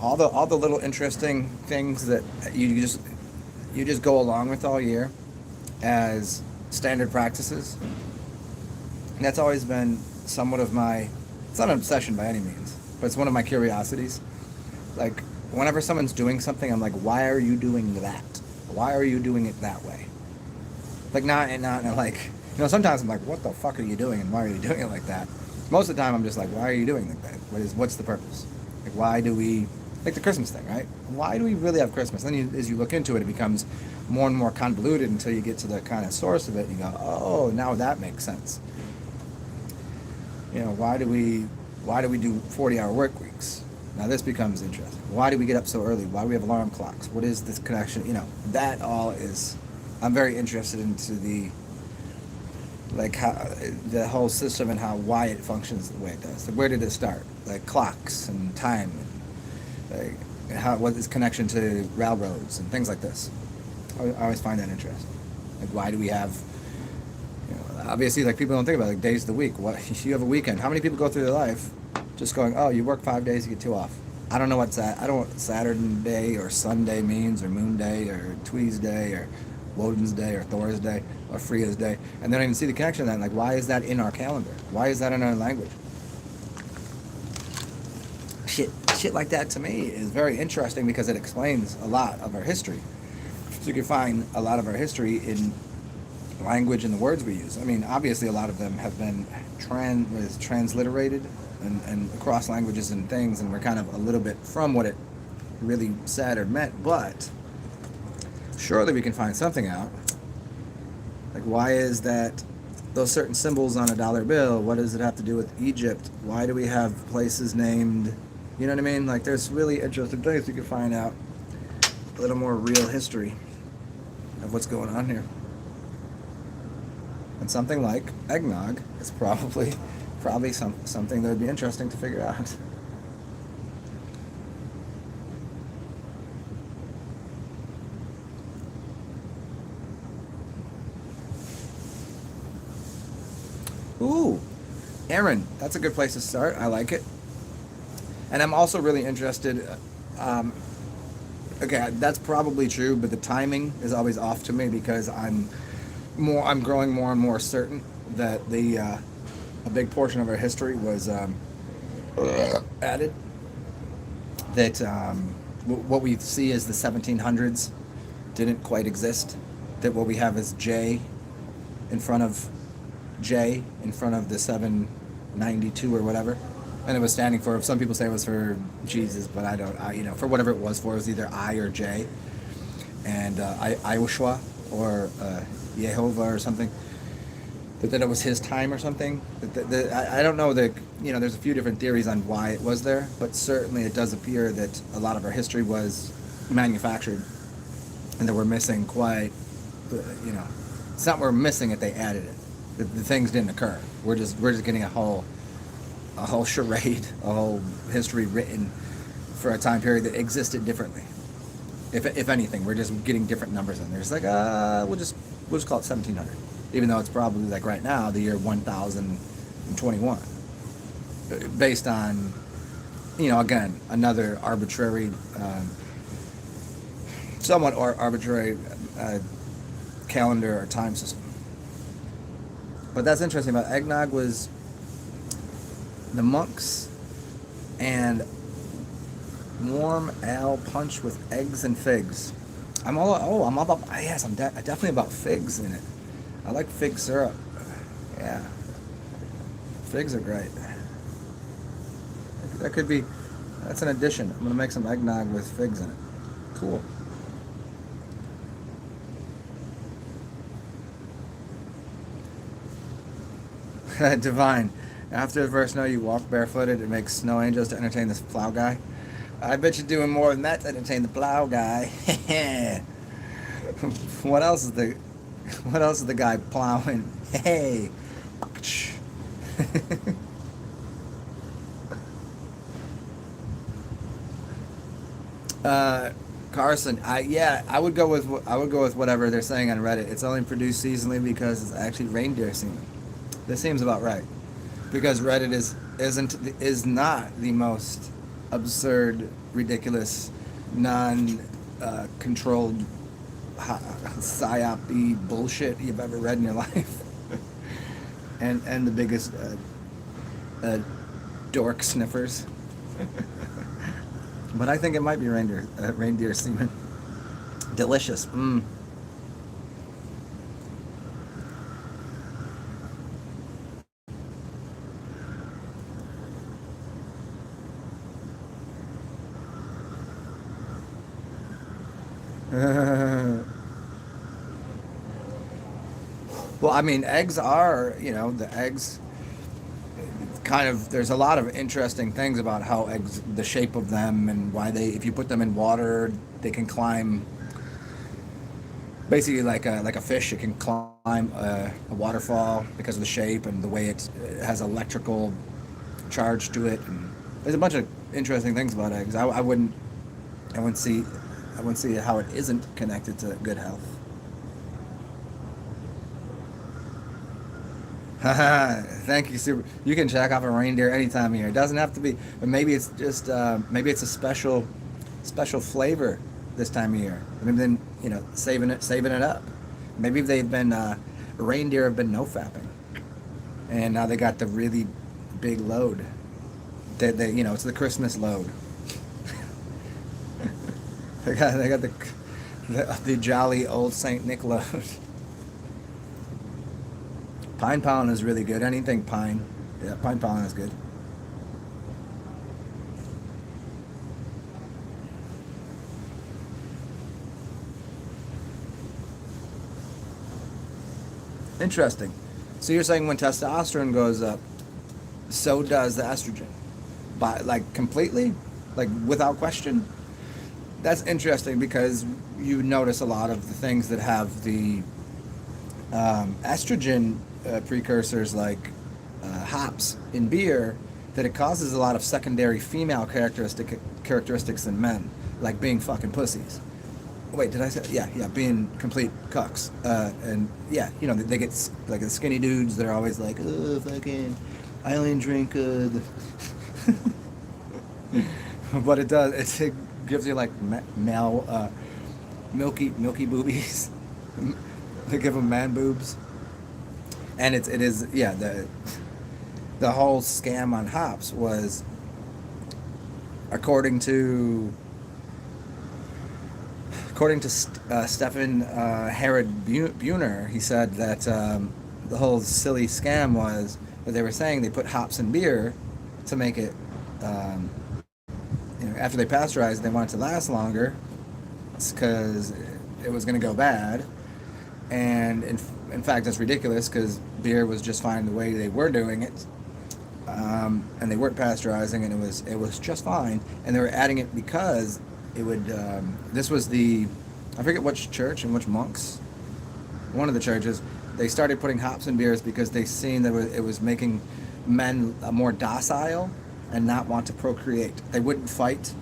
All the little interesting things that you just go along with all year as standard practices. And that's always been somewhat of it's not an obsession by any means, but it's one of my curiosities. Like, whenever someone's doing something, I'm like, why are you doing that? Why are you doing it that way? Like, not like, sometimes I'm like, what the fuck are you doing, and why are you doing it like that? Most of the time, I'm just like, why are you doing like that? What's the purpose? Like, why do we, like the Christmas thing, right? Why do we really have Christmas? Then as you look into it, it becomes more and more convoluted until you get to the kind of source of it, and you go, oh, now that makes sense. Why do we do 40-hour work weeks? Now this becomes interesting. Why do we get up so early? Why do we have alarm clocks? What is this connection? That all is, I'm very interested into how the whole system and why it functions the way it does. Like, where did it start? Like clocks and time, and what is connection to railroads and things like this. I always find that interesting. Like, why do we have? Obviously, like, people don't think about days of the week. What you have a weekend? How many people go through their life just going, oh, you work 5 days, you get 2 off? I don't know I don't know what Saturday or Sunday means, or Moon Day, or Tweez Day, or Woden's Day, or Thor's Day, or Freya's Day, and they don't even see the connection to that. Like, why is that in our calendar? Why is that in our language? Shit like that to me is very interesting because it explains a lot of our history. So you can find a lot of our history in language and the words we use. I mean, obviously a lot of them have been transliterated and across languages and things, and we're kind of a little bit from what it really said or meant, but surely we can find something out. Like, why is that those certain symbols on a dollar bill? What does it have to do with Egypt? Why do we have places named, you know what I mean? Like, there's really interesting things you can find out, a little more real history of what's going on here. And something like eggnog is probably something that would be interesting to figure out. Ooh, Aaron, that's a good place to start. I like it. And I'm also really interested, okay, that's probably true, but the timing is always off to me because I'm growing more and more certain that a big portion of our history was added. That what we see as the 1700s didn't quite exist. That what we have is in front of J in front of the 792 or whatever, and it was standing for. Some people say it was for Jesus, but I don't. For whatever it was for, it was either I or J, and Ioshua or Yehovah or something. That it was his time or something. I don't know that, there's a few different theories on why it was there, but certainly it does appear that a lot of our history was manufactured, and that we're missing quite, it's not we're missing it, they added it. The things didn't occur. We're just getting a whole charade, a whole history written for a time period that existed differently. If anything, we're just getting different numbers in there. It's like, we'll just call it 1700. Even though it's probably like right now, the year 1021. Based on, again, another arbitrary, somewhat arbitrary calendar or time system. But that's interesting about eggnog was the monks and warm ale punch with eggs and figs. I'm definitely about figs in it. I like fig syrup. Yeah. Figs are great. That's an addition. I'm going to make some eggnog with figs in it. Cool. Divine. After the verse, no, you walk barefooted. It makes snow angels to entertain this plow guy. I bet you're doing more than that to entertain the plow guy. What else is the guy plowing? Hey. Carson, I would go with whatever they're saying on Reddit. It's only produced seasonally because it's actually reindeer semen. This seems about right, because Reddit is not the most absurd, ridiculous, non-controlled psyop-y bullshit you've ever read in your life, and the biggest dork sniffers. But I think it might be reindeer semen. Delicious. Well, I mean, eggs are, the eggs there's a lot of interesting things about how eggs, the shape of them, and why if you put them in water, they can climb, basically like a fish, it can climb a waterfall because of the shape and the way it has electrical charge to it. And there's a bunch of interesting things about eggs. I wouldn't see how it isn't connected to good health. Thank you, Super. You can check off a reindeer any time of year. It doesn't have to be, but maybe it's just maybe it's a special flavor this time of year. Maybe then saving it up. Maybe they've been reindeer have been no fapping, and now they got the really big load. They it's the Christmas load. they got the jolly old Saint Nick load. Pine pollen is really good. Anything pine. Yeah, pine pollen is good. Interesting. So you're saying when testosterone goes up, so does the estrogen? Completely? Without question? That's interesting, because you notice a lot of the things that have the estrogen precursors, like hops in beer, that it causes a lot of secondary female characteristics in men, like being fucking pussies. Wait, did I say? Yeah, being complete cucks. And yeah, they get like the skinny dudes that are always like, oh, fucking, I only drink but it gives you like male milky boobies. They give them man boobs. And the whole scam on hops was according to Stefan Herod Buhner, he said that the whole silly scam was that they were saying they put hops in beer to make it, after they pasteurized, they want it to last longer because it was going to go bad. And in fact, that's ridiculous because beer was just fine the way they were doing it. And they weren't pasteurizing, and it was just fine. And they were adding it because it would. This was I forget which church and which monks. One of the churches. They started putting hops in beers because they seen that it was making men more docile and not want to procreate. They wouldn't fight.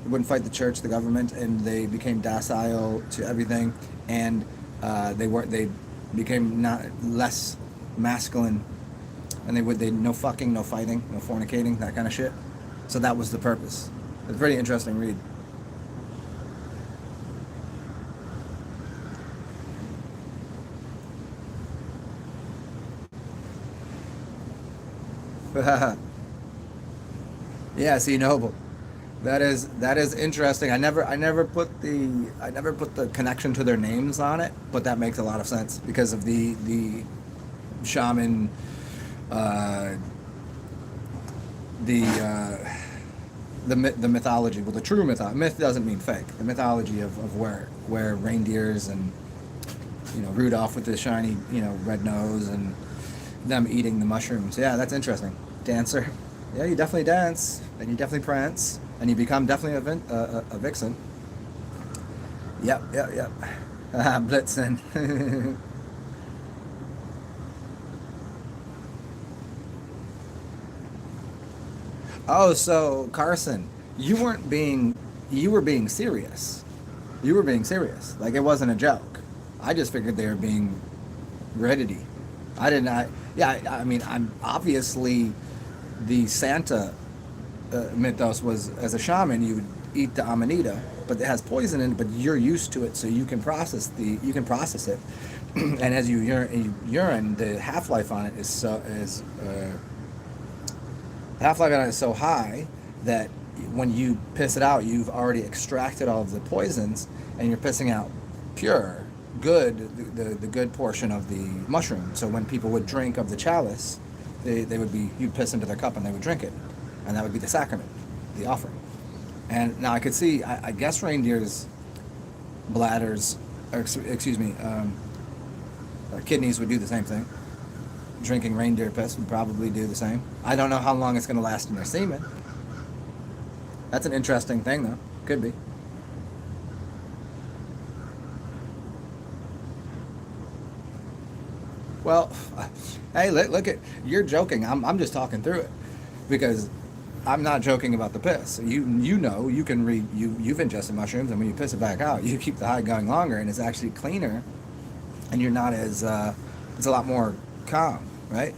They wouldn't fight the church, the government, and they became docile to everything. And they became not less masculine. And they no fucking, no fighting, no fornicating, that kind of shit. So that was the purpose. It's a pretty interesting read. Yeah, see, Noble. That is interesting. I never put the connection to their names on it, but that makes a lot of sense because of the shaman, uh, the mythology. Well, the true myth doesn't mean fake. The mythology of where reindeers and Rudolph with the shiny red nose and them eating the mushrooms. Yeah, that's interesting. Dancer. Yeah, you definitely dance, and you definitely prance, and you become definitely a vixen. Yep. Blitzen. Oh, so Carson, you were being serious. You were being serious. Like it wasn't a joke. I just figured they were being reddity. I did not. Yeah, I mean, I'm obviously the Santa mythos was as a shaman you would eat the amanita, but it has poison in it. But you're used to it, so you can process it. And as you urine, the half life on it is so high that when you piss it out, you've already extracted all of the poisons, and you're pissing out pure, good, the good portion of the mushroom. So when people would drink of the chalice, you'd piss into their cup and they would drink it, and that would be the sacrament, the offering. And now I could see, I guess reindeers' bladders, kidneys would do the same thing. Drinking reindeer piss would probably do the same. I don't know how long it's going to last in their semen. That's an interesting thing, though. Could be. Well, hey, look at you're joking. I'm just talking through it because I'm not joking about the piss. You can read you've ingested mushrooms, and when you piss it back out, you keep the high going longer, and it's actually cleaner, and you're not as it's a lot more calm, right?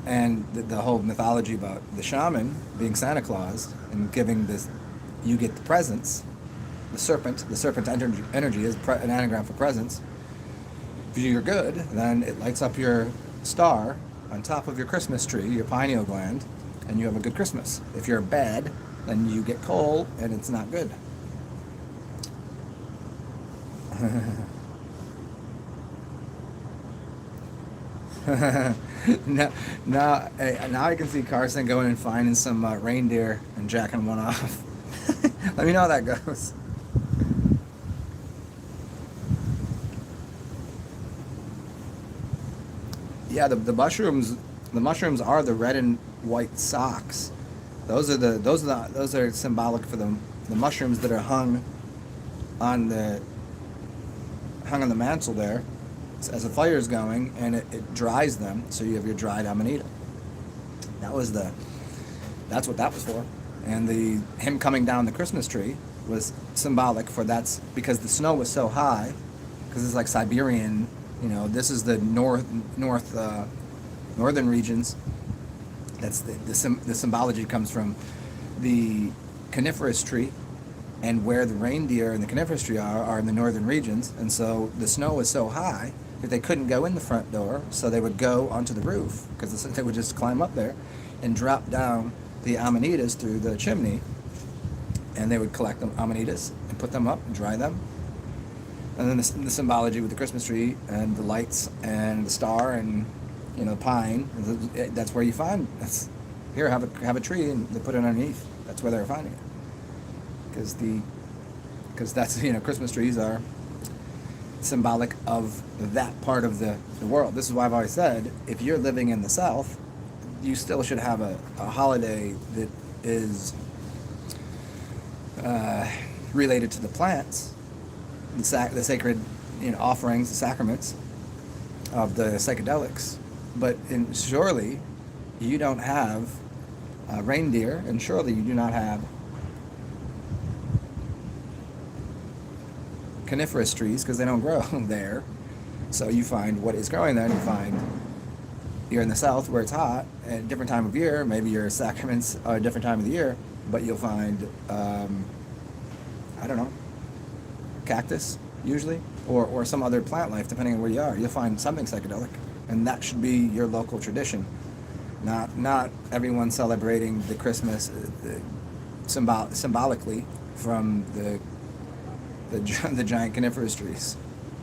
And the whole mythology about the shaman being Santa Claus and giving this, you get the presents. The serpent energy is an anagram for presents. If you're good, then it lights up your star on top of your Christmas tree, your pineal gland, and you have a good Christmas. If you're bad, then you get coal and it's not good. Now I can see Carson going and finding some reindeer and jacking one off. Let me know how that goes. Yeah, the mushrooms are the red and white socks. Those are symbolic for the mushrooms that are on the hung on the mantle there as the fire is going, and it dries them, so you have your dried amanita. That's what that was for. And him coming down the Christmas tree was symbolic for that's because the snow was so high, because it's like Siberian, this is the northern regions. That's the symbology comes from the coniferous tree, and where the reindeer and the coniferous tree are in the northern regions. And so the snow was so high that they couldn't go in the front door, so they would go onto the roof, because they would just climb up there and drop down the amanitas through the chimney and they would collect them amanitas and put them up and dry them. And then the symbology with the Christmas tree and the lights and the star and the pine. That's where you find. That's here. Have a tree, and they put it underneath. That's where they're finding it. Because that's Christmas trees are symbolic of that part of the world. This is why I've always said, if you're living in the South, you still should have a holiday that is related to the plants, the sacred offerings, the sacraments of the psychedelics. But surely you don't have reindeer, and surely you do not have coniferous trees, because they don't grow there. So you find what is growing there, and you find you're in the South where it's hot at a different time of year. Maybe your sacraments are a different time of the year, but you'll find I don't know, cactus usually, or some other plant life, depending on where you are. You'll find something psychedelic, and that should be your local tradition. Not everyone celebrating the Christmas symbolically from the giant coniferous trees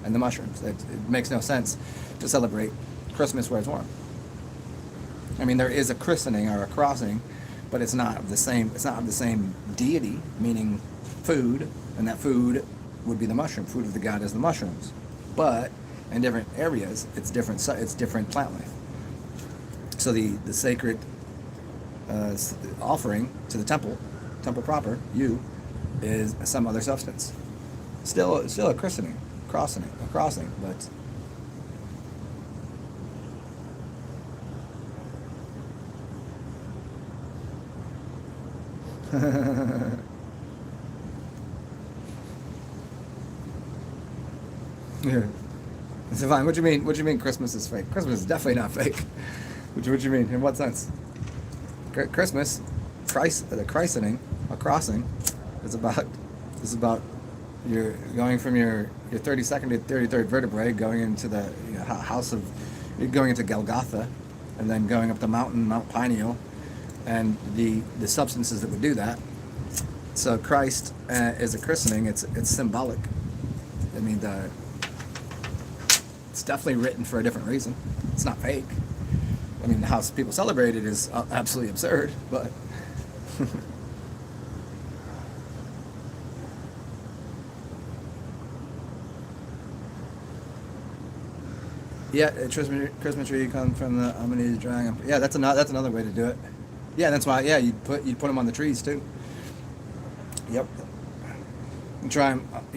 and the mushrooms. It makes no sense to celebrate Christmas where it's warm. I mean, there is a christening or a crossing, but it's not of the same. It's not of the same deity, meaning food, and that food would be the mushroom. Food of the god is the mushrooms, but in different areas, it's different. It's different plant life. So the sacred offering to the temple proper, is some other substance. Still a christening, a crossing, but yeah. So fine. What do you mean Christmas is fake? Christmas is definitely not fake. What do you mean? In what sense? Christmas, the christening, a crossing, is about you're going from your 32nd to 33rd vertebrae, going into the you're going into Golgotha, and then going up the mountain, Mount Pineal, and the substances that would do that. So Christ is a christening. It's symbolic. I mean, it's definitely written for a different reason. It's not fake. I mean, how people celebrate it is absolutely absurd, but yeah, Christmas tree comes from the Amanitas drying up. Yeah, that's another way to do it. Yeah, that's why. Yeah, you'd put them on the trees too. Yep. You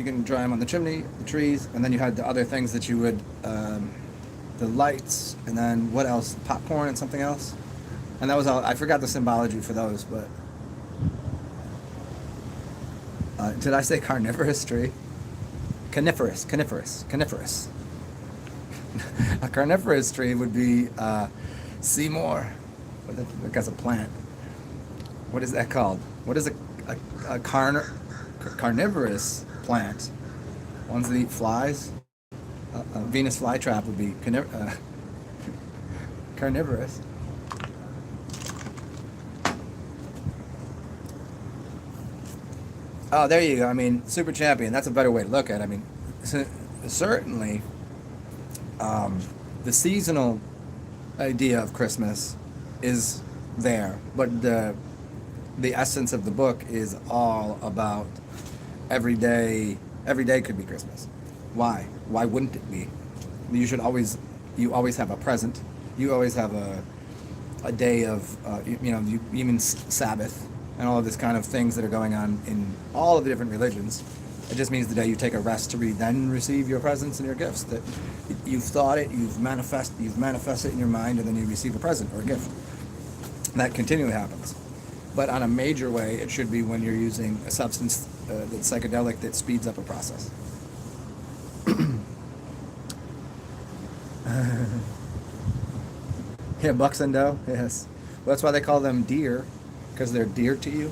can dry them on the chimney, the trees, and then you had the other things that you would, the lights, and then what else? Popcorn and something else. And that was all. I forgot the symbology for those, but did I say carnivorous tree? Coniferous. A carnivorous tree would be Seymour. That's a plant. What is that called? What is a carnivorous plant? Ones that eat flies. A Venus flytrap would be carnivorous. Oh, there you go. I mean, super champion. That's a better way to look at it. I mean, certainly, the seasonal idea of Christmas is there, but the essence of the book is all about every day. Every day could be Christmas. Why? Why wouldn't it be? You always have a present. You always have a day of, even Sabbath and all of this kind of things that are going on in all of the different religions. It just means the day you take a rest to then receive your presents and your gifts. That you've thought it, you've manifested it in your mind, and then you receive a present or a gift. That continually happens. But on a major way, it should be when you're using a substance that's psychedelic that speeds up a process. Yeah, bucks and doe, yes. Well, that's why they call them dear, because they're dear to you,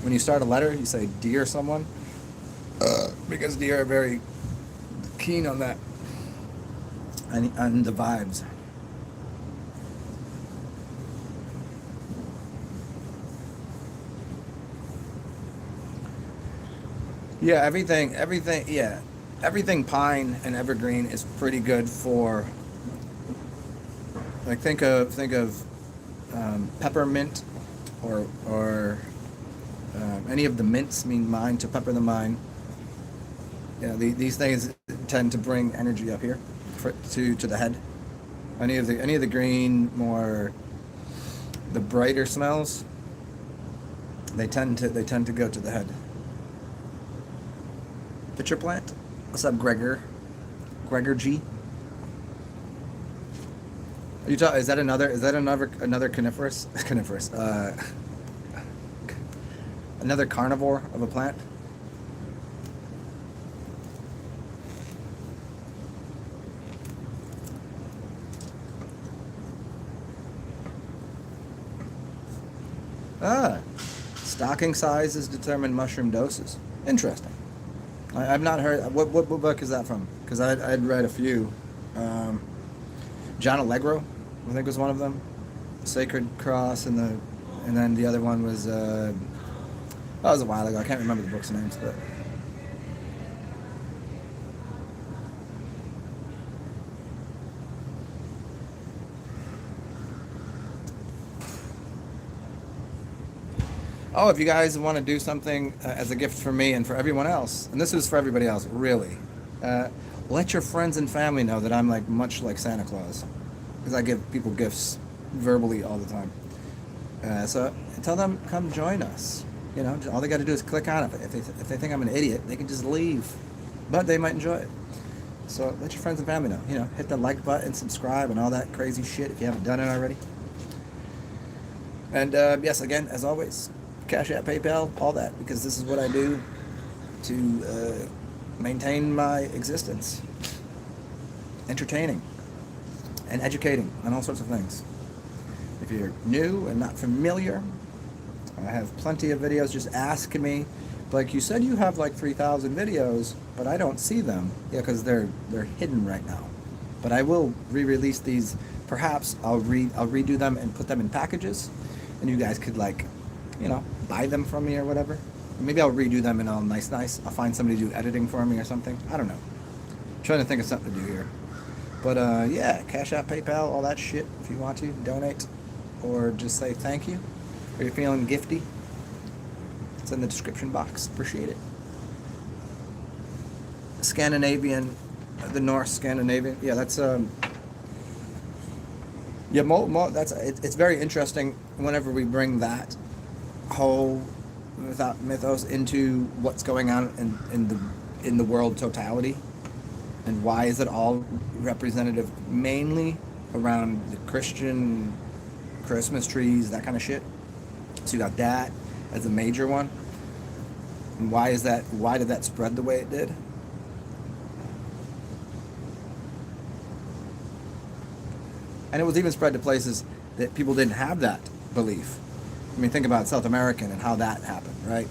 When you start a letter, you say, dear someone, because deer are very keen on that, and the vibes. Yeah, yeah, everything pine and evergreen is pretty good for, like, think of peppermint, or any of the mints mean mine, to pepper the mind. Yeah, these things tend to bring energy up here, to the head. Any of the green, more the brighter smells, they tend to go to the head. Pitcher plant. What's up, Gregor? Gregor G. Are you talking? Is that another coniferous coniferous? Another carnivore of a plant? Ah, stocking sizes determine mushroom doses. Interesting. I've not heard. What book is that from? Because I'd read a few. Um, John Allegro, I think, was one of them. Sacred Cross, and then the other one was. That was a while ago. I can't remember the book's names, but. Oh, if you guys want to do something as a gift for me and for everyone else, and this is for everybody else, really, uh, let your friends and family know that I'm like much like Santa Claus, because I give people gifts verbally all the time. So tell them, come join us. All they got to do is click on it. If they think I'm an idiot, they can just leave, but they might enjoy it. So let your friends and family know. Hit the like button, subscribe, and all that crazy shit if you haven't done it already. And yes, again, as always, Cash App, PayPal, all that, because this is what I do to maintain my existence. Entertaining and educating on all sorts of things. If you're new and not familiar, I have plenty of videos. Just ask me. Like, you said you have like 3,000 videos, but I don't see them. Yeah, because they're hidden right now. But I will re-release these. Perhaps I'll redo them and put them in packages, and you guys could, like, buy them from me or whatever. Maybe I'll redo them and all nice. I'll find somebody to do editing for me or something. I don't know. I'm trying to think of something to do here. But yeah, Cash App, PayPal, all that shit. If you want to donate or just say thank you, or you're feeling gifty, it's in the description box. Appreciate it. Scandinavian, the Norse Scandinavian. Yeah, that's yeah, it's very interesting whenever we bring that whole mythos into what's going on in the world totality, and why is it all representative mainly around the Christian Christmas trees, that kind of shit. So you got that as a major one. And why did that spread the way it did? And it was even spread to places that people didn't have that belief. I mean, think about South American and how that happened, right?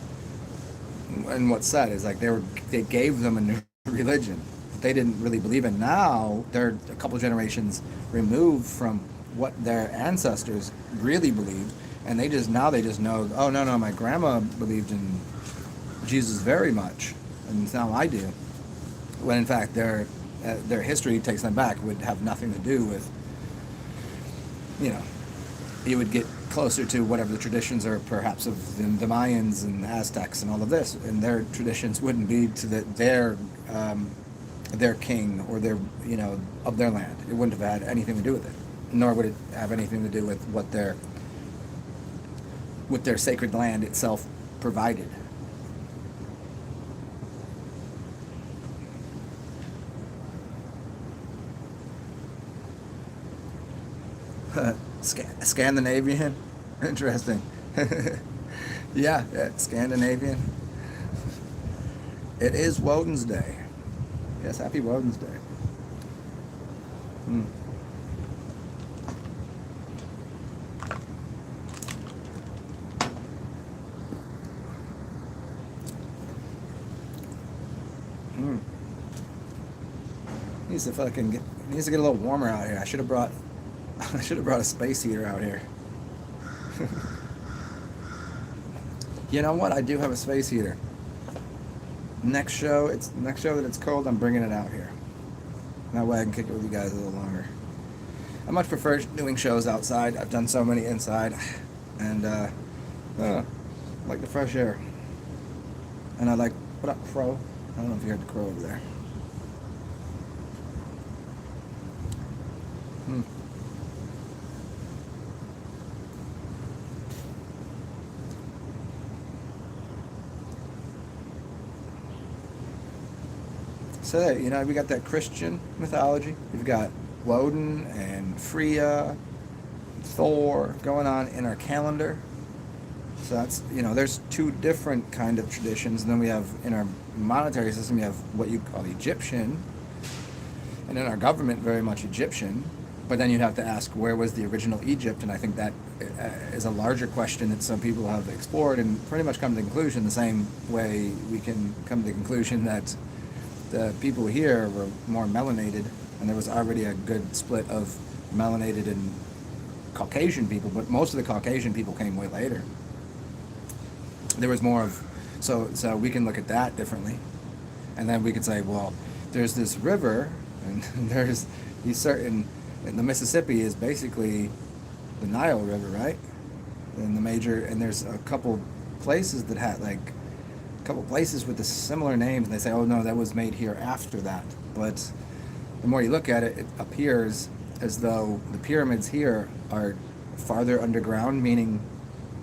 And what's said is, like, they gave them a new religion that they didn't really believe in. Now they're a couple generations removed from what their ancestors really believed, and they just know, oh no, my grandma believed in Jesus very much, and now I do. When in fact their history takes them back, would have nothing to do with, you would get closer to whatever the traditions are, perhaps of the Mayans and Aztecs and all of this, and their traditions wouldn't be to their king or their of their land. It wouldn't have had anything to do with it, nor would it have anything to do with what their sacred land itself provided. Scandinavian, interesting. yeah, Scandinavian. It is Woden's Day. Yes, happy Woden's Day. Mm. Mm. Needs to get a little warmer out here. I should have brought a space heater out here. You know what? I do have a space heater. next show that it's cold, I'm bringing it out here. That way I can kick it with you guys a little longer. I much prefer doing shows outside. I've done so many inside, and I like the fresh air. And I like, what up, crow? I don't know if you heard the crow over there. So, you know, we got that Christian mythology. We've got Woden and Freya, Thor going on in our calendar. So that's, you know, there's two different kind of traditions. And then we have, in our monetary system, you have what you call Egyptian. And in our government, very much Egyptian. But then you'd have to ask, where was the original Egypt? And I think that is a larger question that some people have explored and pretty much come to the conclusion the same way we can come to the conclusion that the people here were more melanated, and there was already a good split of melanated and Caucasian people, but most of the Caucasian people came way later. There was more of, so we can look at that differently. And then we could say, well, there's this river, and there's these certain, and the Mississippi is basically the Nile River, right? And there's a couple places that had like, a couple places with the similar names, and they say, oh no, that was made here after that. But the more you look at it, it appears as though the pyramids here are farther underground, meaning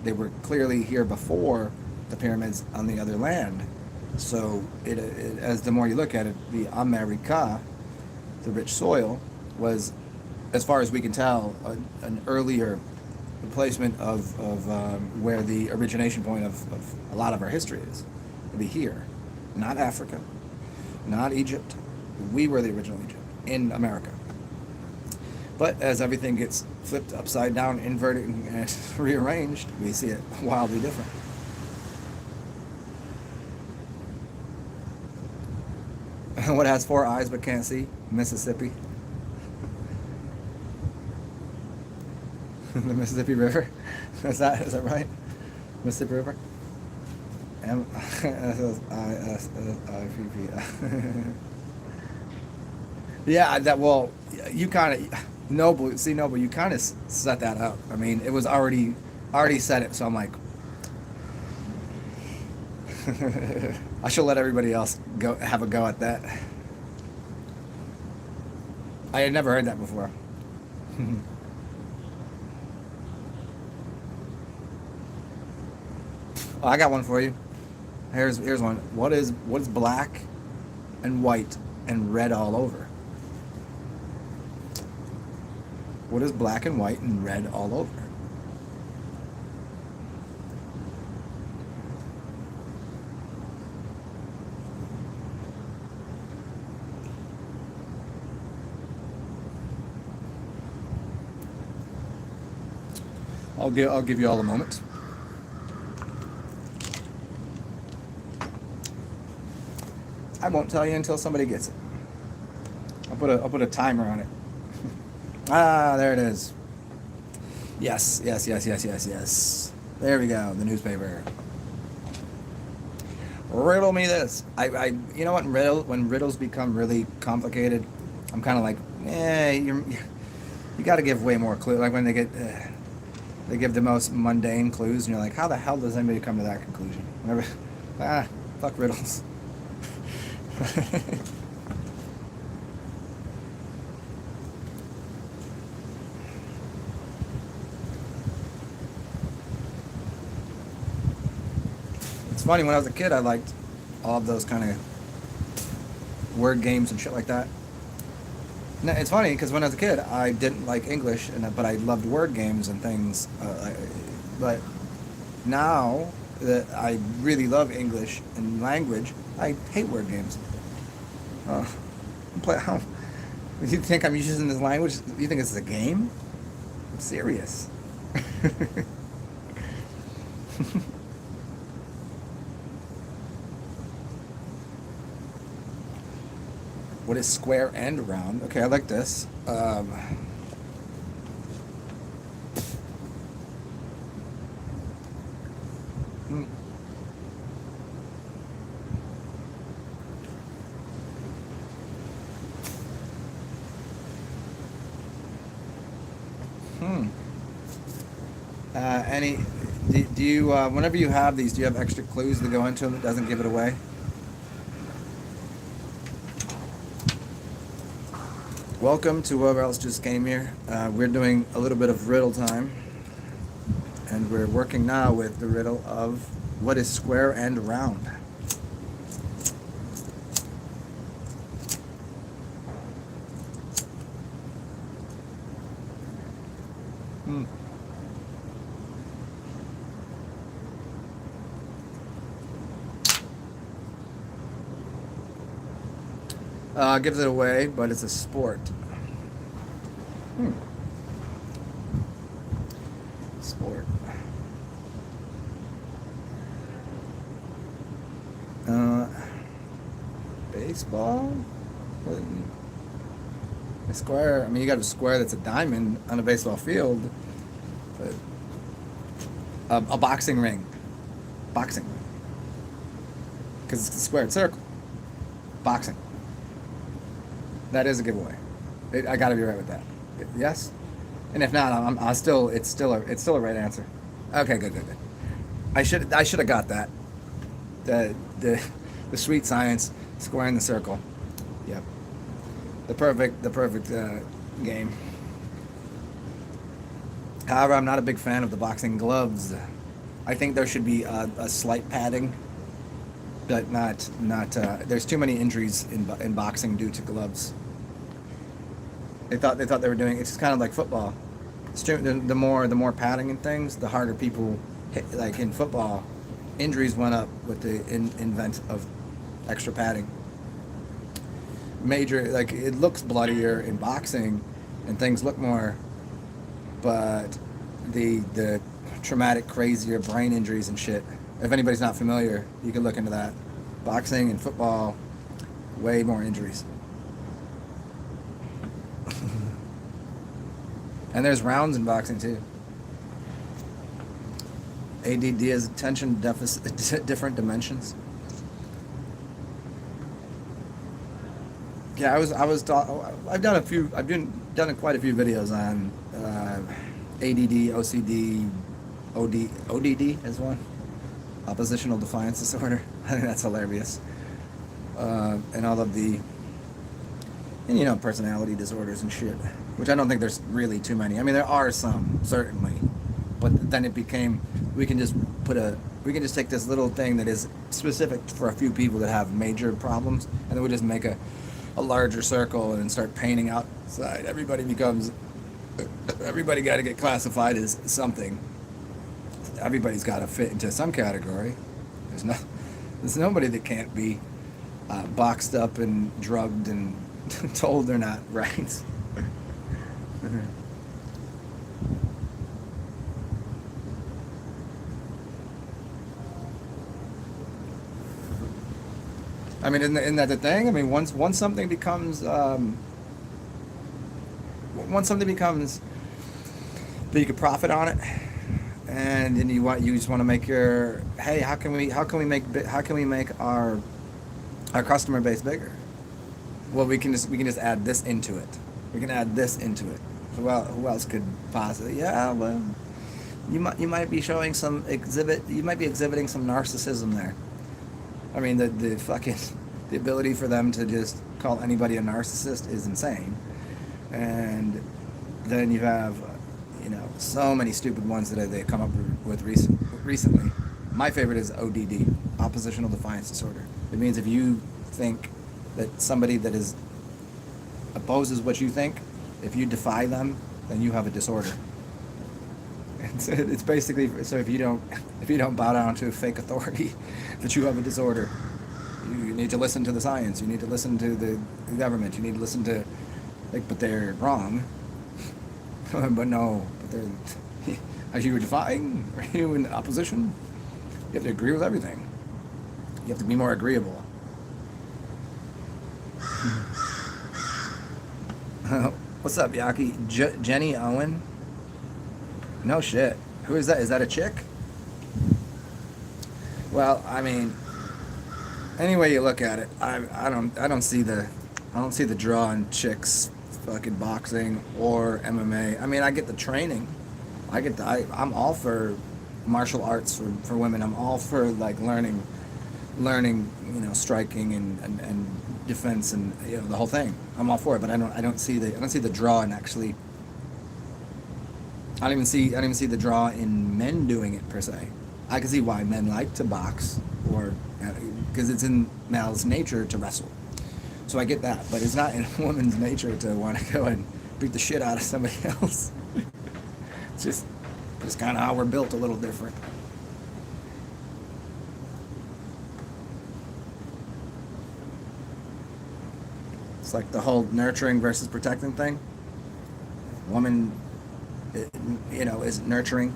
they were clearly here before the pyramids on the other land. So as the more you look at it, the America, the rich soil, was, as far as we can tell, an earlier placement of where the origination point of a lot of our history is. It'd be here, not Africa, not Egypt. We were the original Egypt in America. But as everything gets flipped upside down, inverted, and rearranged, we see it wildly different. What has four eyes but can't see? Mississippi. The Mississippi River. Is that right? Mississippi River. M-I-S-S-I-S-S-I-P-P. Yeah, that, well, you kind of, Noble, you kind of set that up. I mean, it was already said it, so I'm like, I should let everybody else have a go at that. I had never heard that before. Oh, I got one for you. Here's one. What is black and white and red all over? What is black and white and red all over? I'll give you all a moment. I won't tell you until somebody gets it. I'll put a timer on it. Ah, there it is. Yes. There we go. The newspaper. Riddle me this. I you know what? When riddles become really complicated, I'm kind of like, you got to give way more clue. Like when they give the most mundane clues, and you're like, how the hell does anybody come to that conclusion? Whatever. Fuck riddles. It's funny, when I was a kid, I liked all of those kind of word games and shit like that. No, it's funny because when I was a kid, I didn't like English, but I loved word games and things. But now that I really love English and language, I hate word games. You think I'm using this language? You think this is a game? I'm serious. What is square and round? Okay, I like this. Any? Do you? Whenever you have these, do you have extra clues to go into them that doesn't give it away? Welcome to whoever else just came here. We're doing a little bit of riddle time, and we're working now with the riddle of what is square and round. Hmm. Gives it away, but it's a sport. Hmm. Sport. Uh, Baseball? A square. I mean, you got a square that's a diamond on a baseball field, but a boxing ring. Boxing. Because it's a squared circle. Boxing. That is a giveaway. I got to be right with that. Yes, and if not, I still it's still a right answer. Okay, good. I should have got that. The the sweet science squaring the circle. Yep. The perfect game. However, I'm not a big fan of the boxing gloves. I think there should be a slight padding, but not. There's too many injuries in boxing due to gloves. They thought they were doing. It's just kind of like football. The more padding and things, the harder people hit. Like in football, injuries went up with the invent of extra padding. Major, like, it looks bloodier in boxing, and things look more, but the traumatic, crazier brain injuries and shit. If anybody's not familiar, you can look into that. Boxing and football, way more injuries. And there's rounds in boxing too. ADD is attention deficit, different dimensions. Yeah, I've done quite a few videos on ADD, OCD, ODD as one, oppositional defiance disorder. I think that's hilarious. And all of the, and personality disorders and shit, which I don't think there's really too many. I mean, there are some, certainly, but then it became, we can just take this little thing that is specific for a few people that have major problems, and then we just make a larger circle and start painting outside. Everybody got to get classified as something. Everybody's got to fit into some category. There's nobody that can't be boxed up and drugged and told they're not right. I mean, isn't that the thing? I mean, once something becomes that you could profit on it, and then you just want to make your, hey, how can we make our customer base bigger? Well, we can just add this into it. We can add this into it. Who else could possibly? Yeah, well, you might be showing some you might be exhibiting some narcissism there. I mean, the ability for them to just call anybody a narcissist is insane. And then you have, so many stupid ones that they come up with recently. My favorite is ODD, oppositional defiance disorder. It means if you think that somebody that opposes what you think, if you defy them, then you have a disorder. It's basically, so if you don't bow down to fake authority, that you have a disorder. You need to listen to the science. You need to listen to the government. You need to listen to, but they're wrong. But they're, are you defying? Are you in opposition? You have to agree with everything. You have to be more agreeable. What's up, Yaki? Jenny Owen? No shit. Who is that? Is that a chick? Well, I mean, any way you look at it, I don't see the draw in chicks fucking boxing or MMA. I mean, I get the training. I'm all for martial arts for women. I'm all for like learning, striking and defense and the whole thing. I'm all for it, but I don't see the draw in actually. I don't even see the draw in men doing it per se. I can see why men like to box, or because it's in male's nature to wrestle. So I get that, but it's not in a woman's nature to want to go and beat the shit out of somebody else. It's just kind of how we're built, a little different. It's like the whole nurturing versus protecting thing. Woman, is nurturing.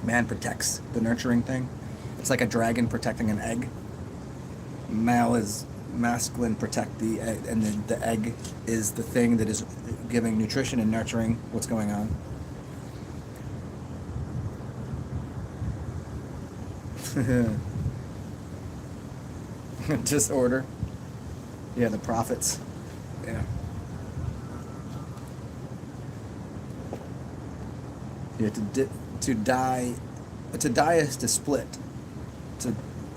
Man protects the nurturing thing. It's like a dragon protecting an egg. Male is masculine, protect the egg, and then the egg is the thing that is giving nutrition and nurturing what's going on. Disorder. Yeah, the prophets. Yeah. Yeah, to die is to split.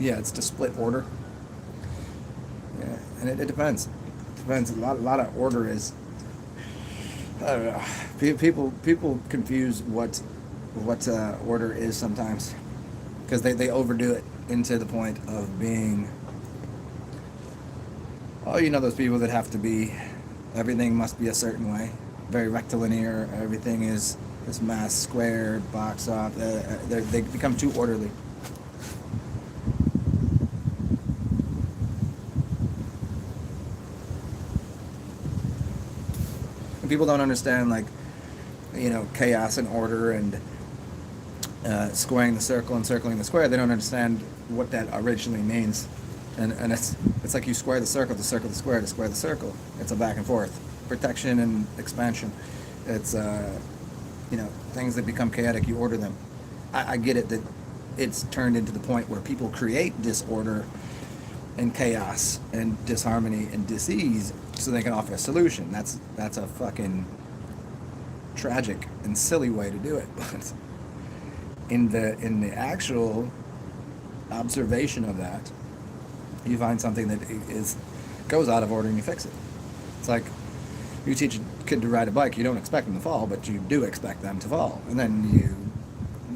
It's to split order. Yeah, and it depends. Depends. A lot of order is. I don't know. People confuse what order is sometimes, because they overdo it into the point of being. Oh, those people that have to be. Everything must be a certain way. Very rectilinear. Everything is this mass square box off. They become too orderly. And people don't understand, like, chaos and order and squaring the circle and circling the square. They don't understand what that originally means. And it's like you square the circle to circle the square to square the circle. It's a back and forth. Protection and expansion. It's things that become chaotic, you order them. I get it that it's turned into the point where people create disorder and chaos and disharmony and disease so they can offer a solution. That's a fucking tragic and silly way to do it. But in the actual observation of that, you find something that goes out of order and you fix it. It's like you teach a kid to ride a bike, you don't expect them to fall, but you do expect them to fall. And then you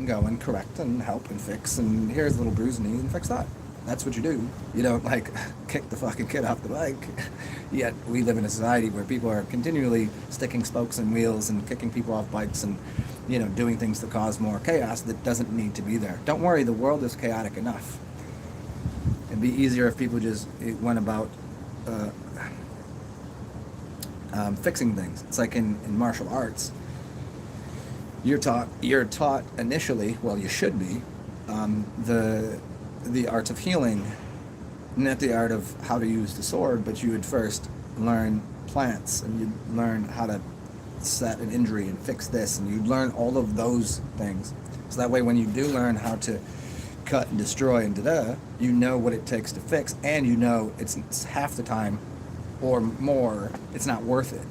go and correct and help and fix, and here's a little bruise in the knee and fix that. That's what you do. You don't, like, kick the fucking kid off the bike. Yet we live in a society where people are continually sticking spokes in wheels and kicking people off bikes and, doing things to cause more chaos that doesn't need to be there. Don't worry, the world is chaotic enough. It'd be easier if people just went about fixing things. It's like in martial arts. You're taught initially, well, you should be, the art of healing, not the art of how to use the sword, but you would first learn plants, and you'd learn how to set an injury and fix this, and you'd learn all of those things. So that way, when you do learn how to cut and destroy and you know what it takes to fix, and it's half the time or more, it's not worth it.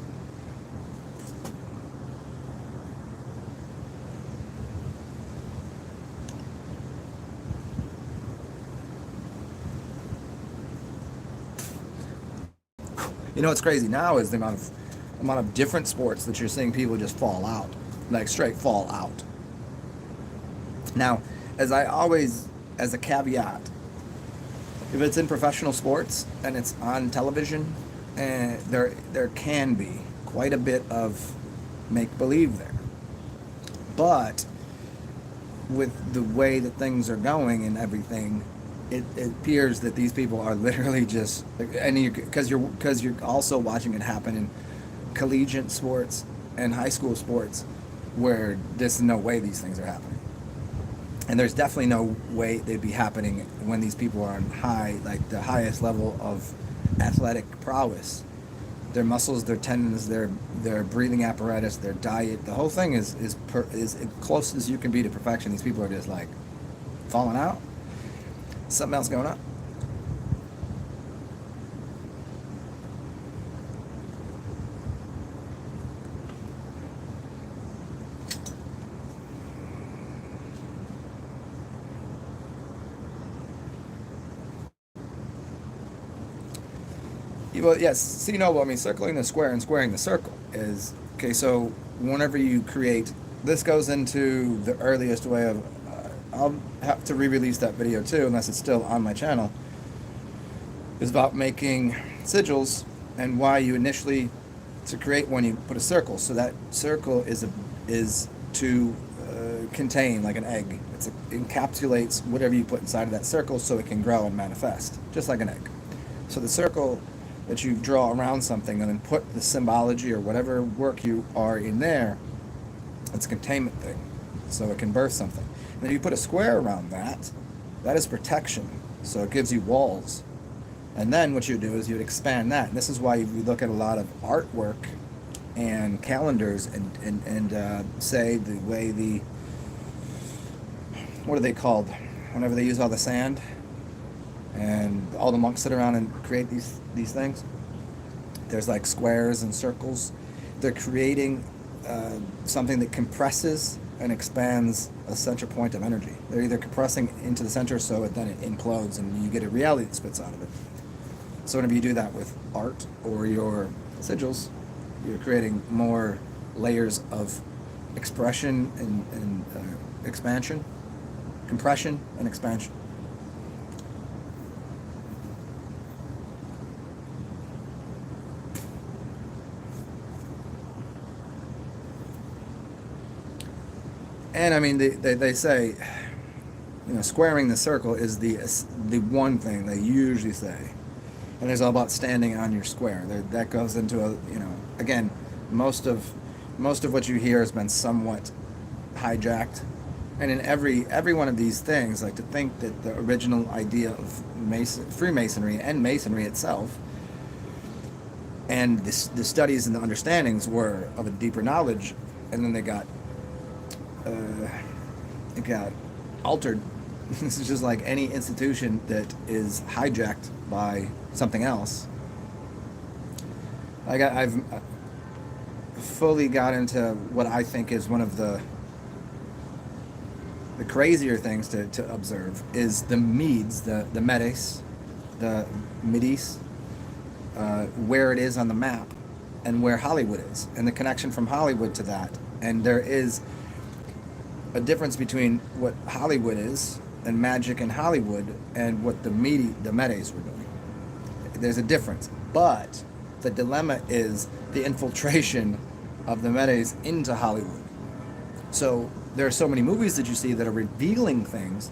What's crazy now is the amount of different sports that you're seeing people just fall out, like straight fall out. Now, as a caveat, if it's in professional sports and it's on television, there can be quite a bit of make-believe there. But with the way that things are going and everything, it appears that these people are literally just, and because you're also watching it happen in collegiate sports and high school sports, where there's no way these things are happening. And there's definitely no way they'd be happening when these people are on the highest level of athletic prowess. Their muscles, their tendons, their breathing apparatus, their diet, the whole thing is as close as you can be to perfection. These people are just like falling out. Something else going on. Well, yes. So what I mean. Circling the square and squaring the circle is okay. So whenever you create, this goes into the earliest way of. I'll have to re-release that video too, unless it's still on my channel. Is about making sigils and why you initially, to create one, you put a circle. So that circle is to contain like an egg. It encapsulates whatever you put inside of that circle, so it can grow and manifest, just like an egg. So the circle that you draw around something and then put the symbology or whatever work you are in there, it's a containment thing, so it can birth something. And then you put a square around that, that is protection, so it gives you walls. And then what you do is you'd expand that. And this is why you look at a lot of artwork and calendars and say the way what are they called? Whenever they use all the sand and all the monks sit around and create these things. There's like squares and circles. They're creating something that compresses and expands a center point of energy. They're either compressing into the center so then it implodes and you get a reality that spits out of it. So whenever you do that with art or your sigils, you're creating more layers of expression and expansion, compression and expansion. And I mean, they say, squaring the circle is the one thing they usually say. And it's all about standing on your square. That goes into again, most of what you hear has been somewhat hijacked. And in every one of these things, like to think that the original idea of Freemasonry and Masonry itself, and the studies and the understandings were of a deeper knowledge, and then it got altered. This is just like any institution that is hijacked by something else. I've fully got into what I think is one of the crazier things to observe is the Medes, the Medes, the Midis, where it is on the map, and where Hollywood is, and the connection from Hollywood to that. And there is a difference between what Hollywood is and magic in Hollywood and what the Medes were doing. There's a difference, but the dilemma is the infiltration of the Medes into Hollywood. So there are so many movies that you see that are revealing things,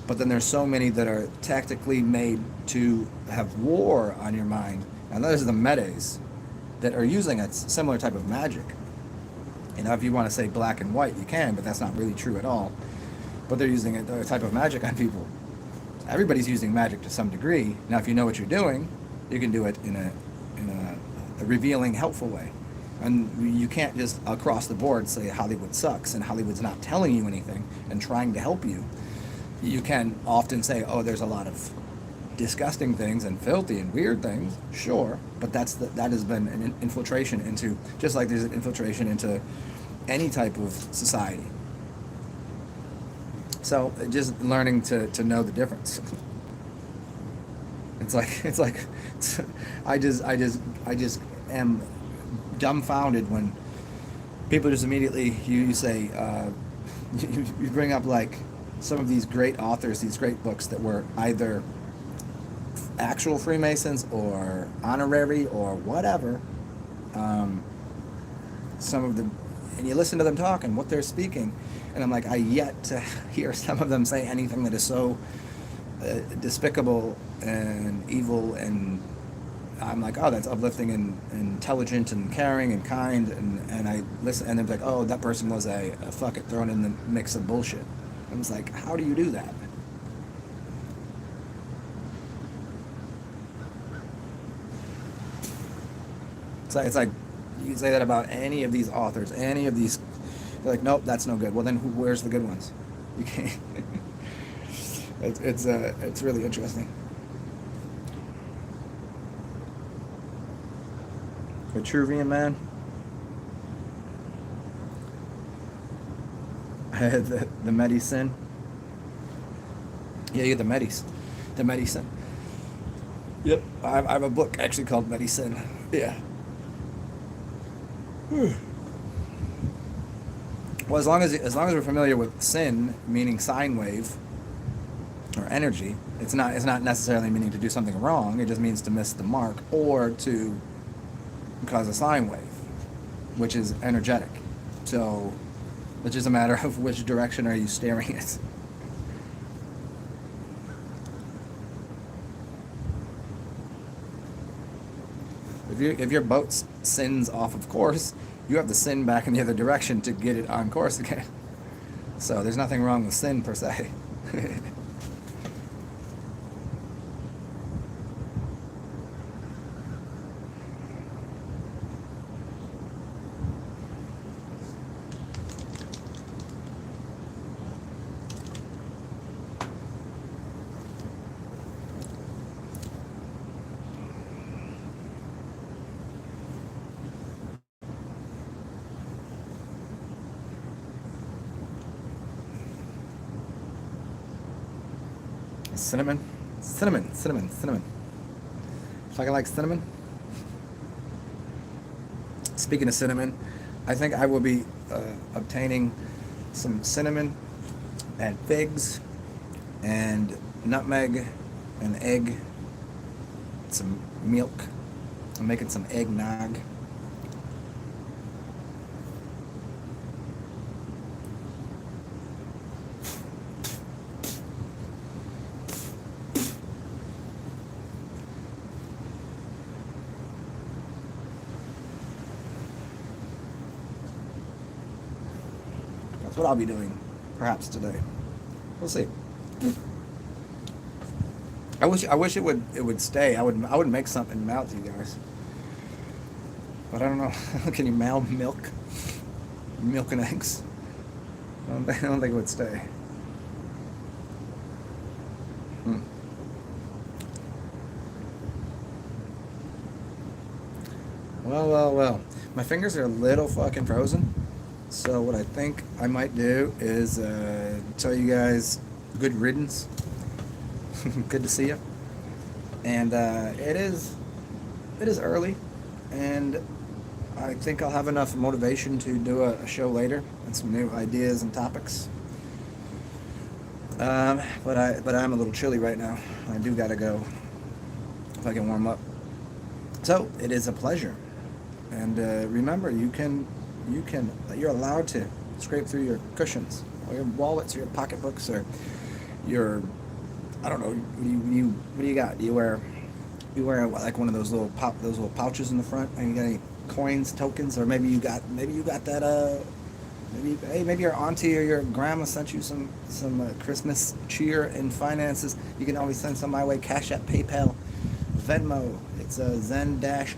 but then there's so many that are tactically made to have war on your mind. And those are the Medes that are using a similar type of magic. If you want to say black and white, you can, but that's not really true at all. But they're using a type of magic on people. Everybody's using magic to some degree. Now, if you know what you're doing, you can do it in a revealing, helpful way. And you can't just across the board say Hollywood sucks and Hollywood's not telling you anything and trying to help you. You can often say, oh, there's a lot of disgusting things and filthy and weird things, sure, but that has been an infiltration into, just like there's an infiltration into any type of society. So just learning to know the difference. It's like I just am dumbfounded when people just immediately you say you bring up like some of these great authors, these great books that were either actual Freemasons or honorary or whatever. Some of them, and you listen to them talk and what they're speaking, and I'm like, I yet to hear some of them say anything that is so despicable and evil, and I'm like, oh, that's uplifting and intelligent and caring and kind, and I listen, and they're like, oh, that person was a fuck it thrown in the mix of bullshit. I was like, how do you do that? It's like you can say that about any of these authors, any of these. They're like, nope, that's no good. Well, then where's the good ones? You can't. It's really interesting. Vitruvian Man. the medicine. Yeah, you get the medicine. Yep. I have a book actually called Medicine. Yeah. Well, as long as we're familiar with sin, meaning sine wave or energy, it's not necessarily meaning to do something wrong. It just means to miss the mark or to cause a sine wave, which is energetic. So it's just a matter of which direction are you staring at. If your boat sins off of course, you have to sin back in the other direction to get it on course again. So there's nothing wrong with sin per se. Cinnamon, cinnamon, cinnamon, cinnamon. Fucking like cinnamon. Speaking of cinnamon, I think I will be obtaining some cinnamon and figs and nutmeg and egg, some milk. I'm making some eggnog. That's what I'll be doing, perhaps today. We'll see. I wish it would stay. I would make something mail to you guys, but I don't know. Can you mail milk, milk and eggs? I don't think it would stay. Hmm. Well. My fingers are a little fucking frozen. So what I think I might do is tell you guys good riddance. Good to see you. And it is early, and I think I'll have enough motivation to do a show later and some new ideas and topics. But I'm a little chilly right now. I do gotta go if I can warm up. So it is a pleasure, and remember, you're allowed to scrape through your cushions, or your wallets, or your pocketbooks, or your, I don't know, what do you got? You wear like one of those little pouches in the front, and you got any coins, tokens, or maybe you got that maybe your auntie or your grandma sent you some Christmas cheer and finances. You can always send some my way. CashApp, PayPal, Venmo. It's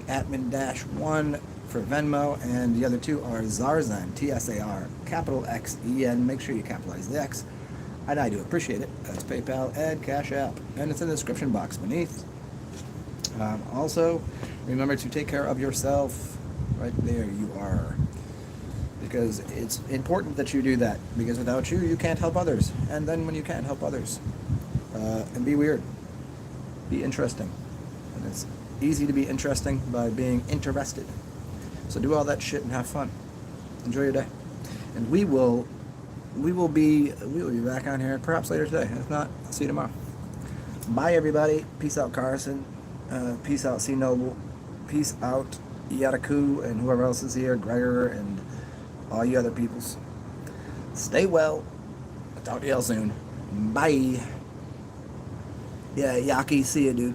Atman-1 for Venmo, and the other two are TsarXen, TSAR, capital XEN. Make sure you capitalize the X, and I do appreciate it. That's PayPal and Cash App, and it's in the description box beneath. Also, remember to take care of yourself. Right there you are, because it's important that you do that, because without you, you can't help others, and then when you can't help others, and be weird, be interesting, and it's easy to be interesting by being interested. So do all that shit and have fun. Enjoy your day, and we will be back on here perhaps later today. If not, I'll see you tomorrow. Bye everybody. Peace out, Carson. Peace out, C Noble. Peace out, Yataku, and whoever else is here, Gregor, and all you other peoples. Stay well. I'll talk to y'all soon. Bye. Yeah, Yaki, see you, dude.